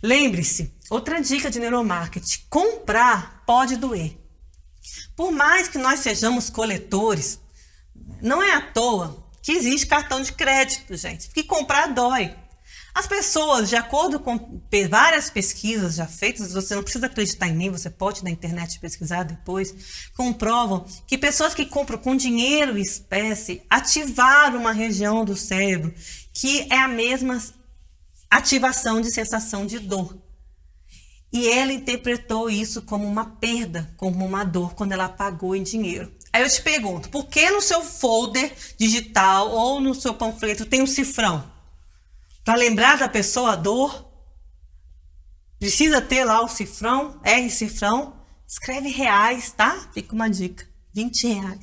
Lembre-se, outra dica de neuromarketing, comprar pode doer. Por mais que nós sejamos coletores, não é à toa que existe cartão de crédito, gente, porque comprar dói. As pessoas, de acordo com várias pesquisas já feitas, você não precisa acreditar em mim, você pode na internet pesquisar depois, comprovam que pessoas que compram com dinheiro e espécie ativaram uma região do cérebro que é a mesma ativação de sensação de dor. E ela interpretou isso como uma perda, como uma dor, quando ela pagou em dinheiro. Aí eu te pergunto, por que no seu folder digital ou no seu panfleto tem um cifrão? Para lembrar da pessoa a dor, precisa ter lá o cifrão, R cifrão, escreve reais, tá? Fica uma dica, R$20.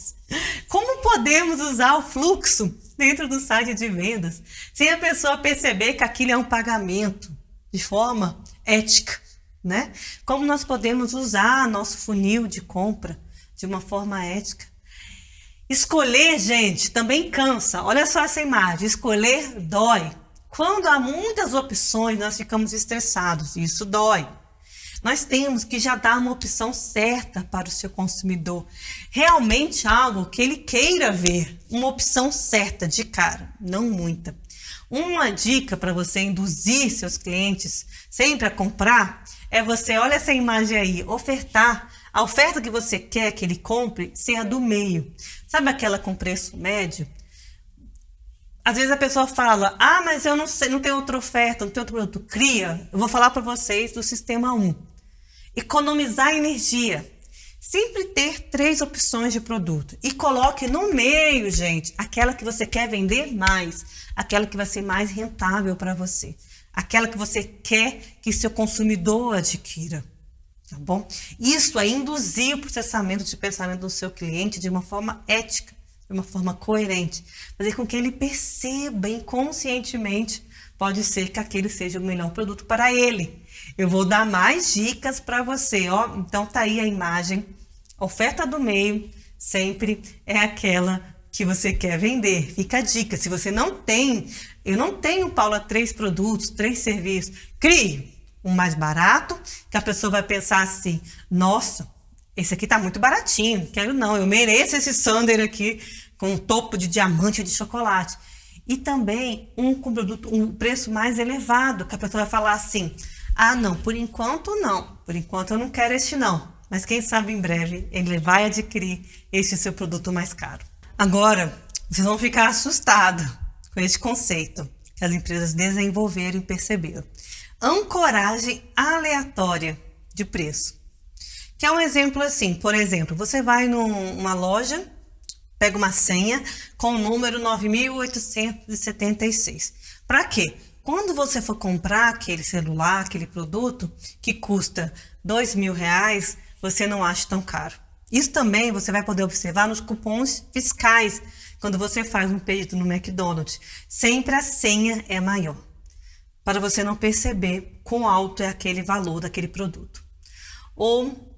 Como podemos usar o fluxo dentro do site de vendas sem a pessoa perceber que aquilo é um pagamento de forma ética, né? Como nós podemos usar nosso funil de compra de uma forma ética? Escolher, gente, também cansa. Olha só essa imagem, escolher dói. Quando há muitas opções, nós ficamos estressados e isso dói. Nós temos que já dar uma opção certa para o seu consumidor. Realmente algo que ele queira ver. Uma opção certa de cara, não muita. Uma dica para você induzir seus clientes sempre a comprar é você, olha essa imagem aí, ofertar. A oferta que você quer que ele compre ser a do meio. Sabe aquela com preço médio? Às vezes a pessoa fala, mas eu não sei, não tem outra oferta, não tem outro produto. Cria, eu vou falar para vocês do sistema 1. Economizar energia. Sempre ter 3 opções de produto. E coloque no meio, gente, aquela que você quer vender mais. Aquela que vai ser mais rentável para você. Aquela que você quer que seu consumidor adquira. Tá bom? Isso é induzir o processamento de pensamento do seu cliente de uma forma ética. De uma forma coerente, fazer com que ele perceba inconscientemente, pode ser que aquele seja o melhor produto para ele. Eu vou dar mais dicas para você, ó. Então tá aí a imagem, a oferta do meio sempre é aquela que você quer vender. Fica a dica, se você não tem, eu não tenho, Paula, 3 produtos, 3 serviços, crie um mais barato, que a pessoa vai pensar assim, nossa, esse aqui tá muito baratinho, quero não, eu mereço esse sundae aqui com um topo de diamante de chocolate. E também um com produto, um preço mais elevado, que a pessoa vai falar assim, não, por enquanto eu não quero este não, mas quem sabe em breve ele vai adquirir este seu produto mais caro. Agora, vocês vão ficar assustados com este conceito que as empresas desenvolveram e perceberam. Ancoragem aleatória de preço. Que é um exemplo assim, por exemplo, você vai numa loja, pega uma senha com o número 9.876. Para quê? quando você for comprar aquele celular, aquele produto que custa R$ 2.000, você não acha tão caro. Isso também você vai poder observar nos cupons fiscais, quando você faz um pedido no McDonald's. Sempre a senha é maior, para você não perceber quão alto é aquele valor daquele produto. Ou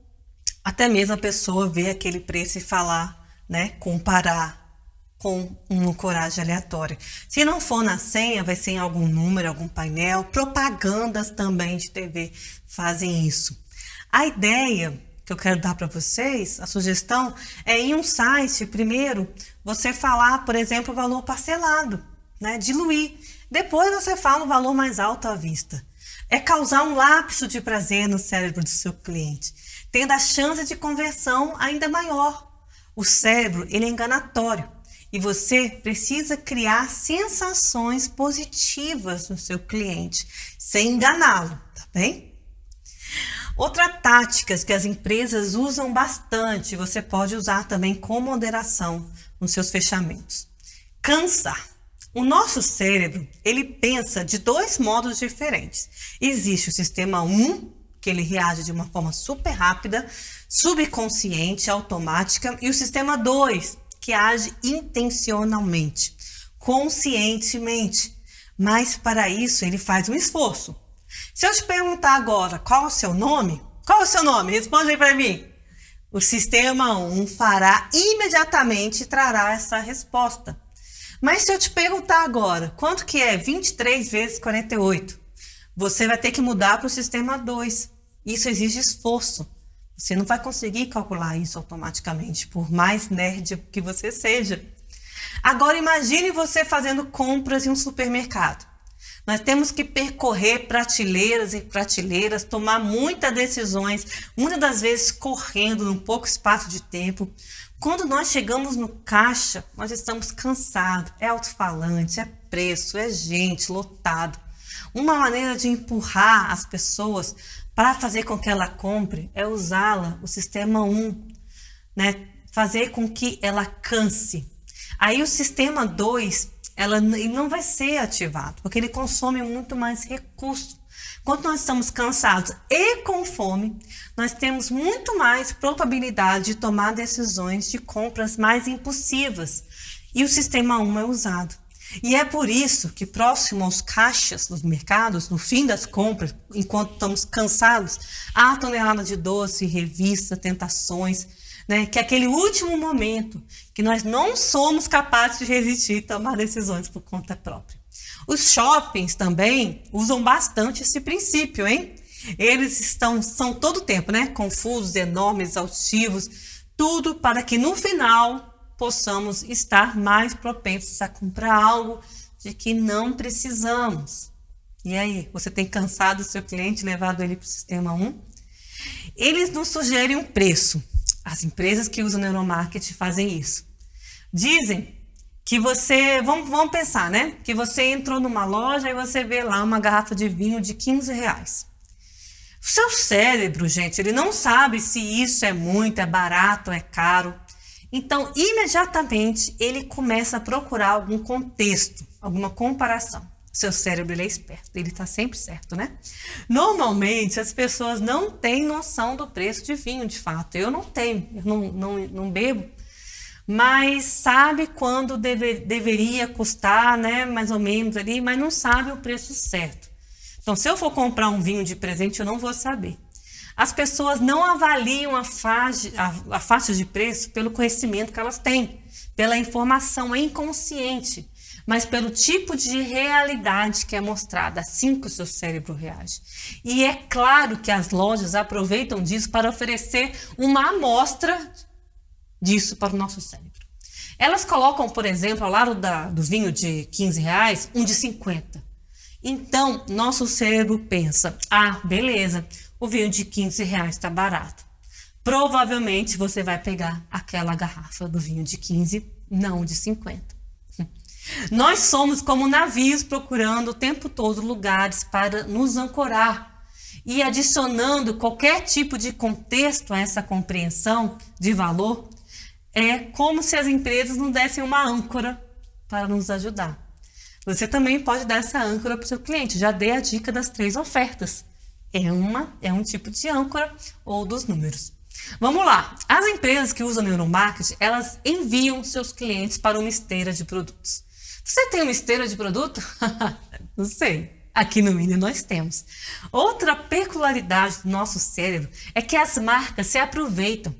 até mesmo a pessoa ver aquele preço e falar, né, comparar com uma coragem aleatória. Se não for na senha, vai ser em algum número, algum painel. Propagandas também de TV fazem isso. A ideia que eu quero dar para vocês, a sugestão, é em um site, primeiro, você falar, por exemplo, o valor parcelado, né, diluir. Depois você fala o valor mais alto à vista. É causar um lapso de prazer no cérebro do seu cliente, tendo a chance de conversão ainda maior. O cérebro, ele é enganatório e você precisa criar sensações positivas no seu cliente, sem enganá-lo, tá bem? Outra tática que as empresas usam bastante, você pode usar também com moderação nos seus fechamentos. Cansar. O nosso cérebro, ele pensa de dois modos diferentes. Existe o sistema 1, que ele reage de uma forma super rápida, subconsciente, automática, e o sistema 2, que age intencionalmente, conscientemente. Mas para isso ele faz um esforço. Se eu te perguntar agora qual é o seu nome, qual é o seu nome? Responde aí para mim. O sistema 1 fará imediatamente e trará essa resposta. Mas se eu te perguntar agora, quanto que é 23 vezes 48? Você vai ter que mudar para o sistema 2. Isso exige esforço. Você não vai conseguir calcular isso automaticamente, por mais nerd que você seja. Agora imagine você fazendo compras em um supermercado. Nós temos que percorrer prateleiras e prateleiras, tomar muitas decisões, muitas das vezes correndo num pouco espaço de tempo. Quando nós chegamos no caixa, nós estamos cansados. É alto-falante, é preço, é gente, lotado. Uma maneira de empurrar as pessoas para fazer com que ela compre é usá-la, o sistema 1, né? Fazer com que ela canse. Aí o sistema 2, ele não vai ser ativado, porque ele consome muito mais recurso. Quando nós estamos cansados e com fome, nós temos muito mais probabilidade de tomar decisões de compras mais impulsivas. E o sistema 1 é usado. E é por isso que próximo aos caixas dos mercados, no fim das compras, enquanto estamos cansados, há tonelada de doce, revista, tentações, né? Que é aquele último momento que nós não somos capazes de resistir e tomar decisões por conta própria. Os shoppings também usam bastante esse princípio, hein? Eles são todo o tempo, né? Confusos, enormes, exaustivos, tudo para que no final possamos estar mais propensos a comprar algo de que não precisamos. E aí, você tem cansado o seu cliente, levado ele para o sistema 1? Eles nos sugerem um preço. As empresas que usam neuromarketing fazem isso. Dizem que você, vamos pensar, né? Que você entrou numa loja e você vê lá uma garrafa de vinho de R$ 15. O seu cérebro, gente, ele não sabe se isso é muito, é barato, é caro. Então, imediatamente, ele começa a procurar algum contexto, alguma comparação. O seu cérebro, ele é esperto, ele está sempre certo, né? Normalmente, as pessoas não têm noção do preço de vinho, de fato. Eu não tenho, eu não bebo. Mas sabe quando deveria custar, né? Mais ou menos ali, mas não sabe o preço certo. Então, se eu for comprar um vinho de presente, eu não vou saber. As pessoas não avaliam a faixa de preço pelo conhecimento que elas têm, pela informação inconsciente, mas pelo tipo de realidade que é mostrada, assim que o seu cérebro reage. E é claro que as lojas aproveitam disso para oferecer uma amostra disso para o nosso cérebro. Elas colocam, por exemplo, ao lado do vinho de R$ 15, um de 50. Então, nosso cérebro pensa, beleza, o vinho de R$ 15 está barato. Provavelmente você vai pegar aquela garrafa do vinho de 15, não de 50. Nós somos como navios procurando o tempo todo lugares para nos ancorar e adicionando qualquer tipo de contexto a essa compreensão de valor. É como se as empresas nos dessem uma âncora para nos ajudar. Você também pode dar essa âncora para o seu cliente. Já dei a dica das 3 ofertas. É um tipo de âncora ou dos números. Vamos lá. As empresas que usam neuromarketing, elas enviam seus clientes para uma esteira de produtos. Você tem uma esteira de produto? Não sei. Aqui no Mini nós temos. Outra peculiaridade do nosso cérebro é que as marcas se aproveitam.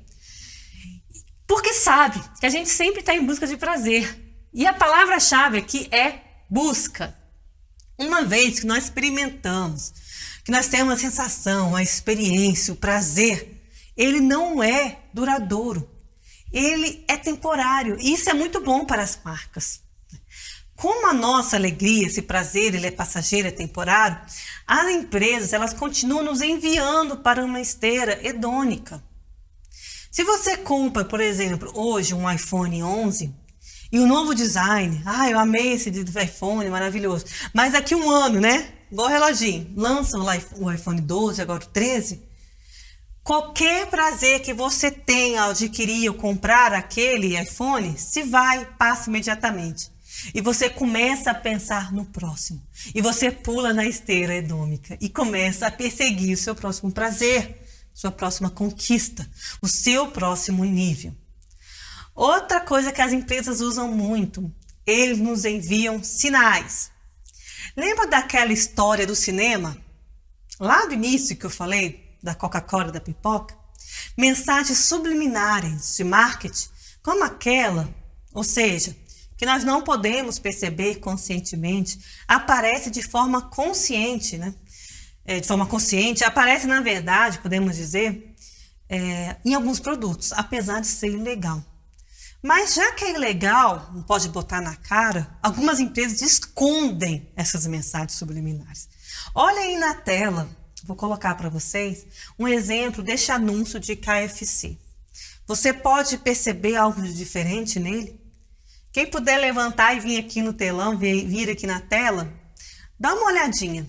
Porque sabe que a gente sempre está em busca de prazer. E a palavra-chave aqui é busca. Uma vez que nós experimentamos, que nós temos a sensação, a experiência, o prazer, ele não é duradouro. Ele é temporário. E isso é muito bom para as marcas. Como a nossa alegria, esse prazer, ele é passageiro, é temporário, as empresas, elas continuam nos enviando para uma esteira hedônica. Se você compra, por exemplo, hoje um iPhone 11 e o novo design, eu amei esse iPhone, maravilhoso, mas daqui um ano, né, igual reloginho, lança o iPhone 12, agora o 13, qualquer prazer que você tenha ao adquirir ou comprar aquele iPhone, passa imediatamente. E você começa a pensar no próximo. E você pula na esteira hedônica e começa a perseguir o seu próximo prazer, sua próxima conquista, o seu próximo nível. Outra coisa que as empresas usam muito, eles nos enviam sinais. Lembra daquela história do cinema? Lá do início que eu falei, da Coca-Cola e da pipoca? Mensagens subliminares de marketing, como aquela, ou seja, que nós não podemos perceber conscientemente, aparece de forma consciente, né? De forma consciente, aparece na verdade, podemos dizer, em alguns produtos, apesar de ser ilegal. Mas já que é ilegal, não pode botar na cara, algumas empresas escondem essas mensagens subliminares. Olha aí na tela, vou colocar para vocês um exemplo deste anúncio de KFC. Você pode perceber algo de diferente nele? Quem puder levantar e vir aqui no telão, vir aqui na tela, dá uma olhadinha.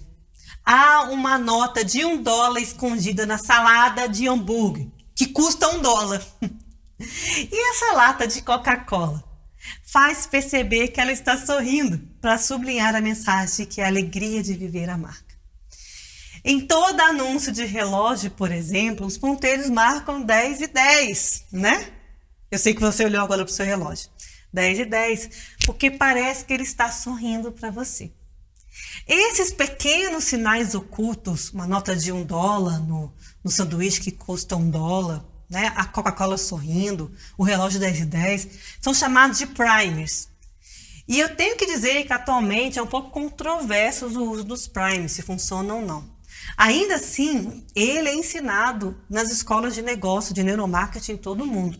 Há uma nota de $1 escondida na salada de hambúrguer, que custa $1. E essa lata de Coca-Cola faz perceber que ela está sorrindo para sublinhar a mensagem que é a alegria de viver a marca. Em todo anúncio de relógio, por exemplo, os ponteiros marcam 10 e 10, né? Eu sei que você olhou agora para o seu relógio. 10 e 10, porque parece que ele está sorrindo para você. Esses pequenos sinais ocultos, uma nota de $1 no sanduíche que custa $1, né? A Coca-Cola sorrindo, o relógio 10 e 10, são chamados de primers. E eu tenho que dizer que atualmente é um pouco controverso o uso dos primers, se funcionam ou não. Ainda assim, ele é ensinado nas escolas de negócio, de neuromarketing em todo o mundo,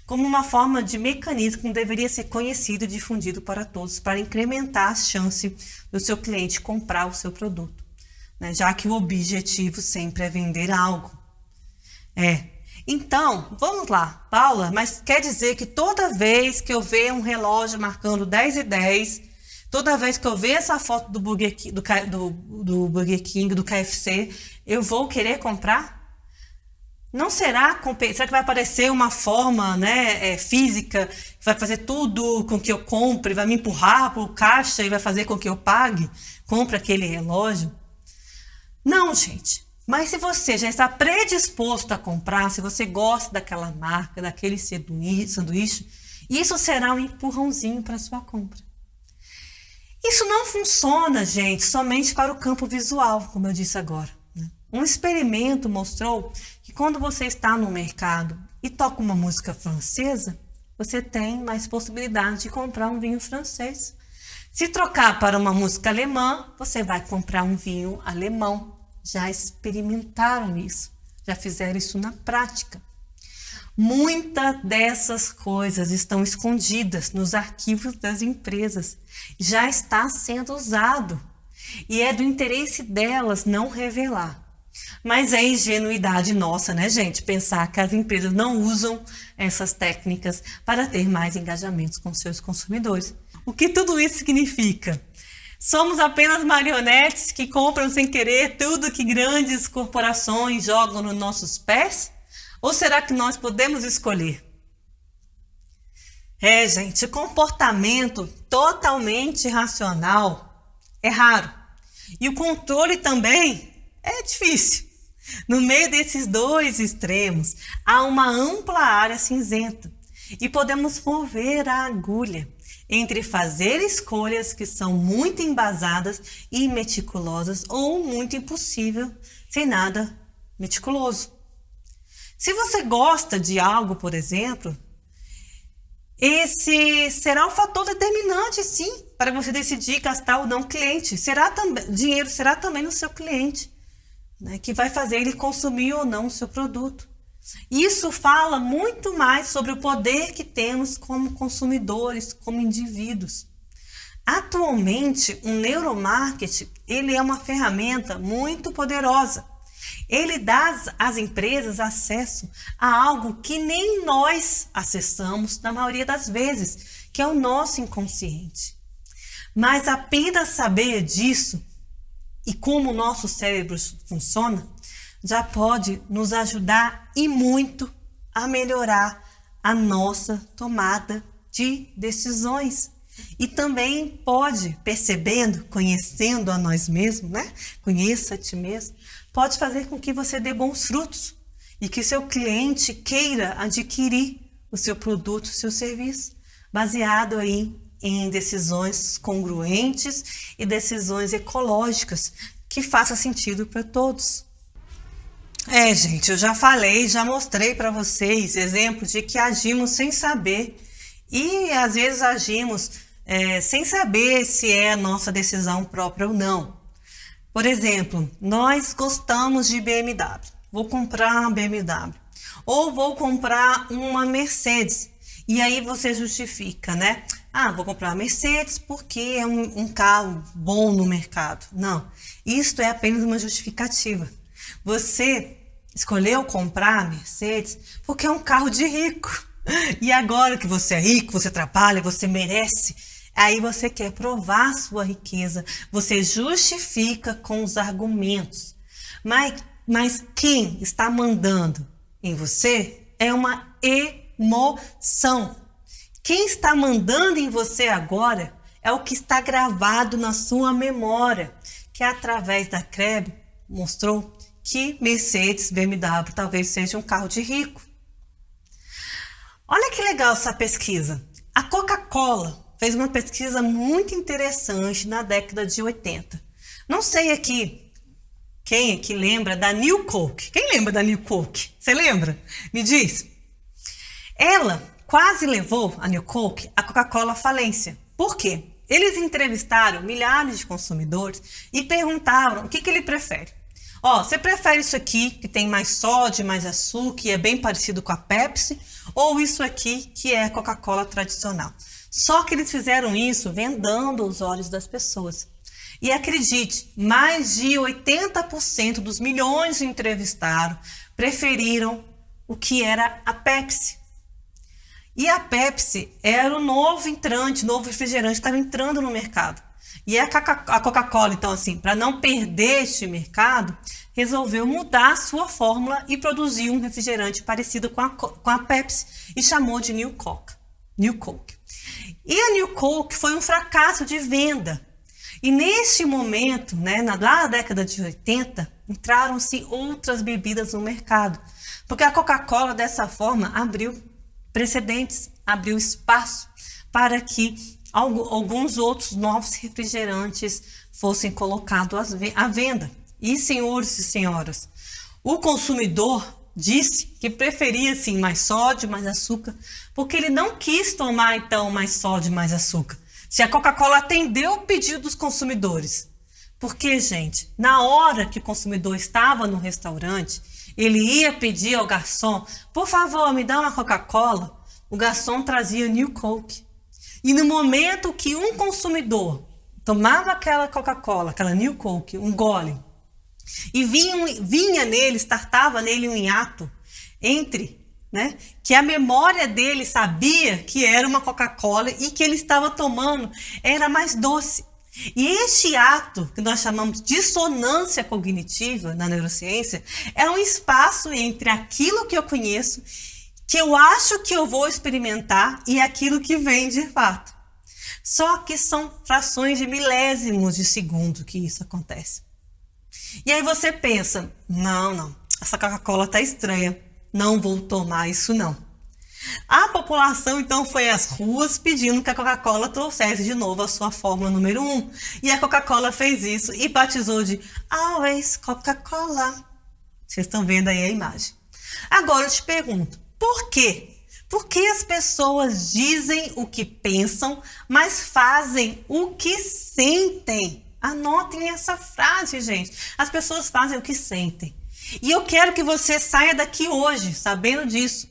como uma forma de mecanismo que deveria ser conhecido e difundido para todos, para incrementar a chance do seu cliente comprar o seu produto, né? Já que o objetivo sempre é vender algo. Então, vamos lá, Paula, mas quer dizer que toda vez que eu ver um relógio marcando 10 e 10, toda vez que eu ver essa foto do Burger King, do KFC, eu vou querer comprar? Não será que vai aparecer uma forma, né, física que vai fazer tudo com que eu compre, vai me empurrar para o caixa e vai fazer com que eu compre aquele relógio? Não, gente. Mas se você já está predisposto a comprar, se você gosta daquela marca, daquele sanduíche, isso será um empurrãozinho para a sua compra. Isso não funciona, gente, somente para o campo visual, como eu disse agora. Um experimento mostrou que quando você está no mercado e toca uma música francesa, você tem mais possibilidade de comprar um vinho francês. Se trocar para uma música alemã, você vai comprar um vinho alemão. Já experimentaram isso, já fizeram isso na prática. Muitas dessas coisas estão escondidas nos arquivos das empresas. Já está sendo usado e é do interesse delas não revelar. Mas é ingenuidade nossa, né, gente? Pensar que as empresas não usam essas técnicas para ter mais engajamentos com seus consumidores. O que tudo isso significa? Somos apenas marionetes que compram sem querer tudo que grandes corporações jogam nos nossos pés? Ou será que nós podemos escolher? Gente, comportamento totalmente racional é raro. E o controle também é difícil. No meio desses dois extremos, há uma ampla área cinzenta e podemos mover a agulha entre fazer escolhas que são muito embasadas e meticulosas ou muito impossível sem nada meticuloso. Se você gosta de algo, por exemplo, esse será um fator determinante, sim, para você decidir gastar ou não cliente. Dinheiro será também no seu cliente, né, que vai fazer ele consumir ou não o seu produto. Isso fala muito mais sobre o poder que temos como consumidores, como indivíduos. Atualmente, o neuromarketing, ele é uma ferramenta muito poderosa. Ele dá às empresas acesso a algo que nem nós acessamos na maioria das vezes, que é o nosso inconsciente. Mas apenas saber disso e como o nosso cérebro funciona, já pode nos ajudar e muito a melhorar a nossa tomada de decisões. E também pode, percebendo, conhecendo a nós mesmos, né? Conheça a ti mesmo, pode fazer com que você dê bons frutos e que seu cliente queira adquirir o seu produto, o seu serviço, baseado aí em decisões congruentes e decisões ecológicas que façam sentido para todos. Gente, eu já falei, já mostrei para vocês exemplos de que agimos sem saber e às vezes agimos sem saber se é a nossa decisão própria ou não. Por exemplo, nós gostamos de BMW, vou comprar uma BMW ou vou comprar uma Mercedes e aí você justifica, né? Vou comprar uma Mercedes porque é um carro bom no mercado. Não, isto é apenas uma justificativa. Você escolheu comprar a Mercedes porque é um carro de rico. E agora que você é rico, você trabalha, você merece, aí você quer provar sua riqueza, você justifica com os argumentos. Mas quem está mandando em você é uma emoção. Quem está mandando em você agora é o que está gravado na sua memória, que através da CREB mostrou que Mercedes, BMW talvez seja um carro de rico. Olha que legal essa pesquisa. A Coca-Cola fez uma pesquisa muito interessante na década de 80. Não sei aqui quem aqui lembra da New Coke. Quem lembra da New Coke? Você lembra? Me diz. Ela quase levou a New Coke, a Coca-Cola, à falência. Por quê? Eles entrevistaram milhares de consumidores e perguntaram o que ele prefere. Você prefere isso aqui, que tem mais sódio, mais açúcar, e é bem parecido com a Pepsi, ou isso aqui, que é a Coca-Cola tradicional? Só que eles fizeram isso vendando os olhos das pessoas. E acredite, mais de 80% dos milhões de entrevistados preferiram o que era a Pepsi. E a Pepsi era o novo entrante, novo refrigerante que estava entrando no mercado. E a Coca-Cola, então, assim, para não perder este mercado, resolveu mudar a sua fórmula e produzir um refrigerante parecido com a Pepsi e chamou de New Coke. E a New Coke foi um fracasso de venda. E neste momento, né, lá na década de 80, entraram-se outras bebidas no mercado. Porque a Coca-Cola, dessa forma, abriu precedentes, abriu espaço para que alguns outros novos refrigerantes fossem colocados à venda. E, senhores e senhoras, o consumidor disse que preferia, sim, mais sódio, mais açúcar, porque ele não quis tomar, então, mais sódio, mais açúcar. Se a Coca-Cola atendeu o pedido dos consumidores. Porque, gente, na hora que o consumidor estava no restaurante, ele ia pedir ao garçom, por favor, me dá uma Coca-Cola. O garçom trazia New Coke. E no momento que um consumidor tomava aquela Coca-Cola, aquela New Coke, um gole, e vinha nele, startava nele um hiato entre, né, que a memória dele sabia que era uma Coca-Cola e que ele estava tomando era mais doce. E este ato, que nós chamamos de dissonância cognitiva na neurociência, é um espaço entre aquilo que eu conheço, que eu acho que eu vou experimentar e aquilo que vem de fato. Só que são frações de milésimos de segundo que isso acontece. E aí você pensa, não, essa Coca-Cola tá estranha, não vou tomar isso não. A população então foi às ruas pedindo que a Coca-Cola trouxesse de novo a sua fórmula número 1. E a Coca-Cola fez isso e batizou de Always Coca-Cola. Vocês estão vendo aí a imagem. Agora eu te pergunto, por quê? Por que as pessoas dizem o que pensam, mas fazem o que sentem? Anotem essa frase, gente. As pessoas fazem o que sentem. E eu quero que você saia daqui hoje sabendo disso.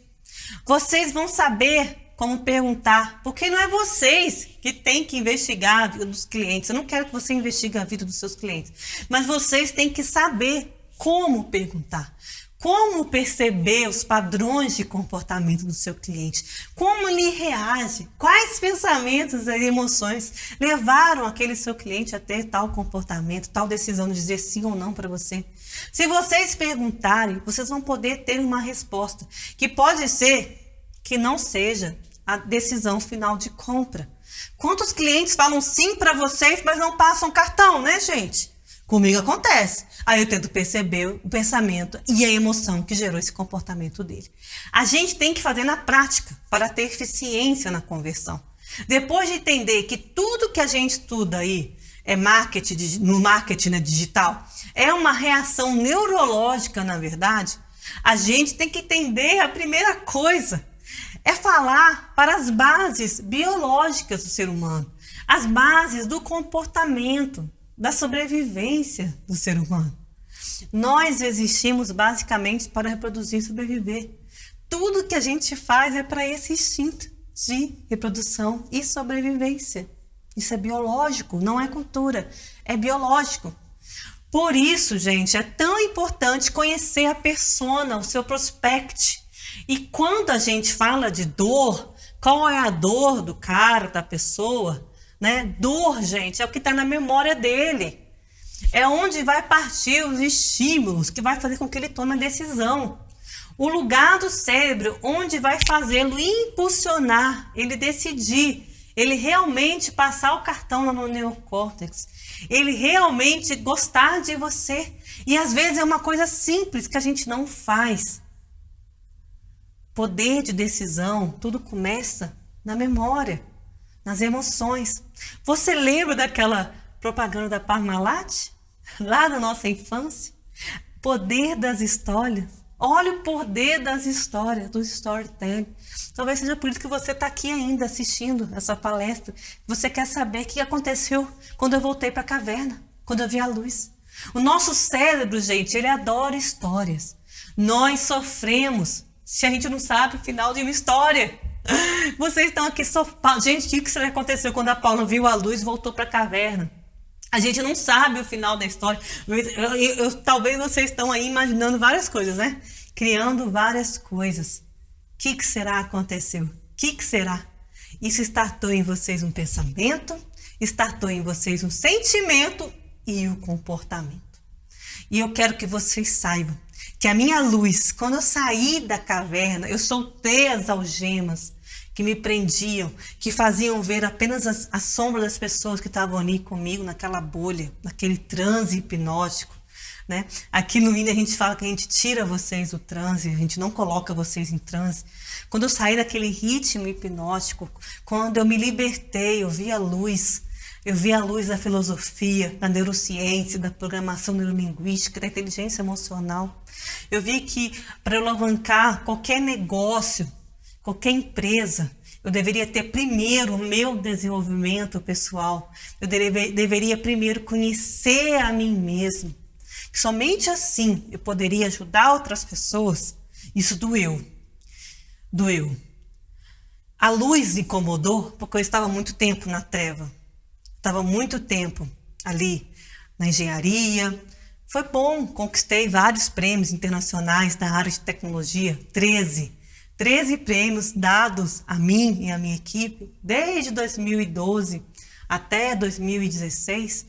Vocês vão saber como perguntar, porque não é vocês que têm que investigar a vida dos clientes. Eu não quero que você investigue a vida dos seus clientes, mas vocês têm que saber como perguntar. Como perceber os padrões de comportamento do seu cliente? Como ele reage? Quais pensamentos e emoções levaram aquele seu cliente a ter tal comportamento, tal decisão de dizer sim ou não para você? Se vocês perguntarem, vocês vão poder ter uma resposta, que pode ser que não seja a decisão final de compra. Quantos clientes falam sim para vocês, mas não passam cartão, né, gente? Comigo acontece. Aí eu tento perceber o pensamento e a emoção que gerou esse comportamento dele. A gente tem que fazer na prática para ter eficiência na conversão. Depois de entender que tudo que a gente estuda aí é marketing, no marketing, né, digital, é uma reação neurológica, na verdade, a gente tem que entender a primeira coisa. É falar para as bases biológicas do ser humano, as bases do comportamento, da sobrevivência do ser humano. Nós existimos basicamente para reproduzir e sobreviver. Tudo que a gente faz é para esse instinto de reprodução e sobrevivência. Isso é biológico, não é cultura, é biológico. Por isso, gente, é tão importante conhecer a persona, o seu prospect. E quando a gente fala de dor, qual é a dor do cara, da pessoa? Né? Dor, gente, é o que está na memória dele. É onde vai partir os estímulos que vai fazer com que ele tome a decisão. O lugar do cérebro onde vai fazê-lo impulsionar, ele decidir, ele realmente passar o cartão lá no neocórtex, ele realmente gostar de você. E às vezes é uma coisa simples que a gente não faz. Poder de decisão, tudo começa na memória, nas emoções. Você lembra daquela propaganda da Parmalat? Lá da nossa infância? Poder das histórias. Olha o poder das histórias, do storytelling. Talvez seja por isso que você está aqui ainda assistindo essa palestra. Você quer saber o que aconteceu quando eu voltei para a caverna, quando eu vi a luz. O nosso cérebro, gente, ele adora histórias. Nós sofremos se a gente não sabe o final de uma história. Vocês estão aqui sofrendo. Gente, o que aconteceu quando a Paula viu a luz e voltou para a caverna? A gente não sabe o final da história. Talvez vocês estão aí imaginando várias coisas, né? Criando várias coisas. O que será que aconteceu? O que será? Isso startou em vocês um pensamento, startou em vocês um sentimento e o comportamento. E eu quero que vocês saibam que a minha luz, quando eu saí da caverna, eu soltei as algemas que me prendiam, que faziam ver apenas a sombra das pessoas que estavam ali comigo naquela bolha, naquele transe hipnótico, né? Aqui no INE a gente fala que a gente tira vocês do transe, a gente não coloca vocês em transe. Quando eu saí daquele ritmo hipnótico, quando eu me libertei, eu vi a luz da filosofia, da neurociência, da programação neurolinguística, da inteligência emocional. Eu vi que para eu alavancar qualquer negócio, qualquer empresa, eu deveria ter primeiro o meu desenvolvimento pessoal. Eu deveria primeiro conhecer a mim mesmo. Somente assim eu poderia ajudar outras pessoas. Isso doeu. Doeu. A luz incomodou porque eu estava muito tempo na treva. Estava muito tempo ali na engenharia. Foi bom, conquistei vários prêmios internacionais da área de tecnologia, 13 prêmios dados a mim e a minha equipe, desde 2012 até 2016,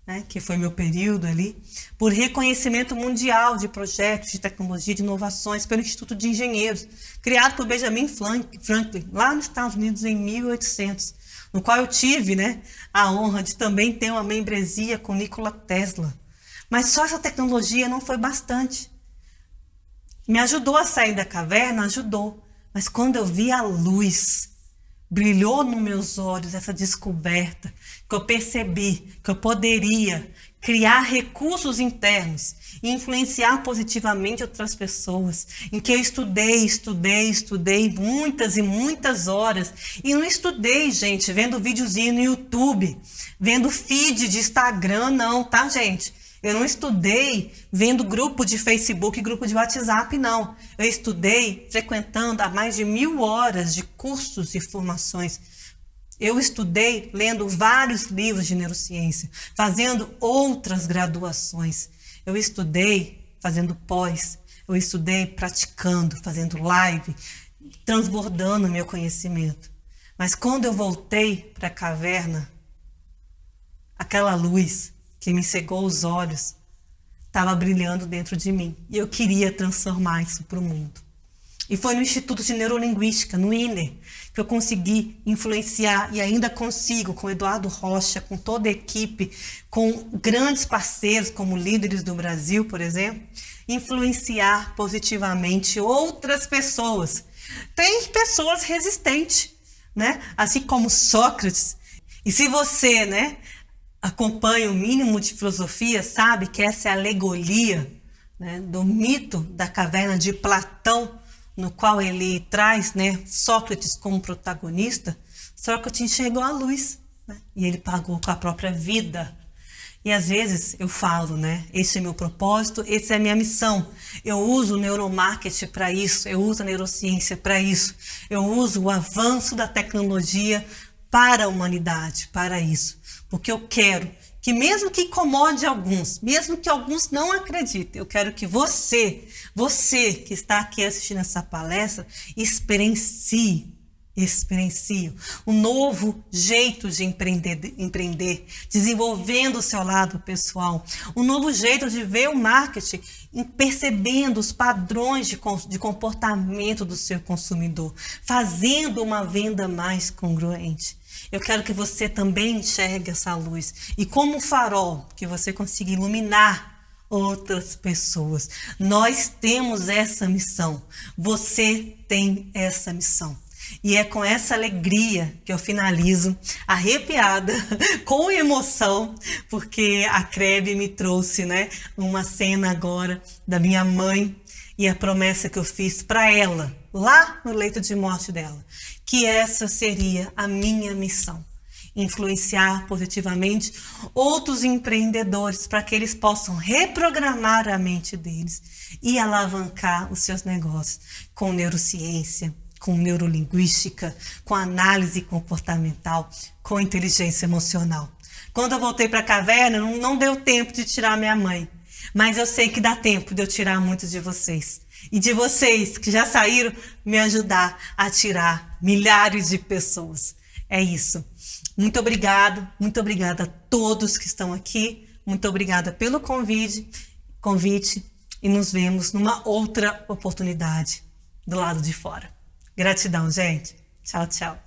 né, que foi meu período ali, por reconhecimento mundial de projetos de tecnologia, de inovações pelo Instituto de Engenheiros, criado por Benjamin Franklin, lá nos Estados Unidos em 1800, no qual eu tive, né, a honra de também ter uma membresia com Nikola Tesla. Mas só essa tecnologia não foi bastante. Me ajudou a sair da caverna? Ajudou. Mas quando eu vi a luz, brilhou nos meus olhos essa descoberta, que eu percebi que eu poderia criar recursos internos e influenciar positivamente outras pessoas, em que eu estudei muitas e muitas horas. E não estudei, gente, vendo videozinho no YouTube, vendo feed de Instagram, não, tá, gente? Eu não estudei vendo grupo de Facebook e grupo de WhatsApp, não. Eu estudei frequentando há mais de 1000 horas de cursos e formações. Eu estudei lendo vários livros de neurociência, fazendo outras graduações. Eu estudei fazendo pós, eu estudei praticando, fazendo live, transbordando meu conhecimento. Mas quando eu voltei para a caverna, aquela luz que me cegou os olhos estava brilhando dentro de mim. E eu queria transformar isso para o mundo. E foi no Instituto de Neurolinguística, no INER, que eu consegui influenciar, e ainda consigo, com Eduardo Rocha, com toda a equipe, com grandes parceiros, como Líderes do Brasil, por exemplo, influenciar positivamente outras pessoas. Tem pessoas resistentes, né? Assim como Sócrates. E se você, né, acompanha o mínimo de filosofia, sabe que essa é a alegoria, né, do mito da caverna de Platão, no qual ele traz, né, Sócrates como protagonista. Sócrates enxergou a luz, né, e ele pagou com a própria vida. E às vezes eu falo, né, esse é meu propósito, essa é a minha missão. Eu uso o neuromarketing para isso, eu uso a neurociência para isso, eu uso o avanço da tecnologia para a humanidade, para isso. Porque eu quero que, mesmo que incomode alguns, mesmo que alguns não acreditem, eu quero que você que está aqui assistindo essa palestra, experiencie um novo jeito de empreender, desenvolvendo o seu lado pessoal, um novo jeito de ver o marketing, percebendo os padrões de comportamento do seu consumidor, fazendo uma venda mais congruente. Eu quero que você também enxergue essa luz e, como um farol, que você consiga iluminar outras pessoas. Nós temos essa missão. Você tem essa missão. E é com essa alegria que eu finalizo, arrepiada, com emoção, porque a Krebe me trouxe, né, uma cena agora da minha mãe e a promessa que eu fiz para ela, lá no leito de morte dela, que essa seria a minha missão. Influenciar positivamente outros empreendedores para que eles possam reprogramar a mente deles e alavancar os seus negócios com neurociência, com neurolinguística, com análise comportamental, com inteligência emocional. Quando eu voltei para a caverna, não deu tempo de tirar minha mãe, mas eu sei que dá tempo de eu tirar muitos de vocês. E de vocês que já saíram, me ajudar a tirar milhares de pessoas. É isso. Muito obrigada a todos que estão aqui. Muito obrigada pelo convite e nos vemos numa outra oportunidade do lado de fora. Gratidão, gente. Tchau, tchau.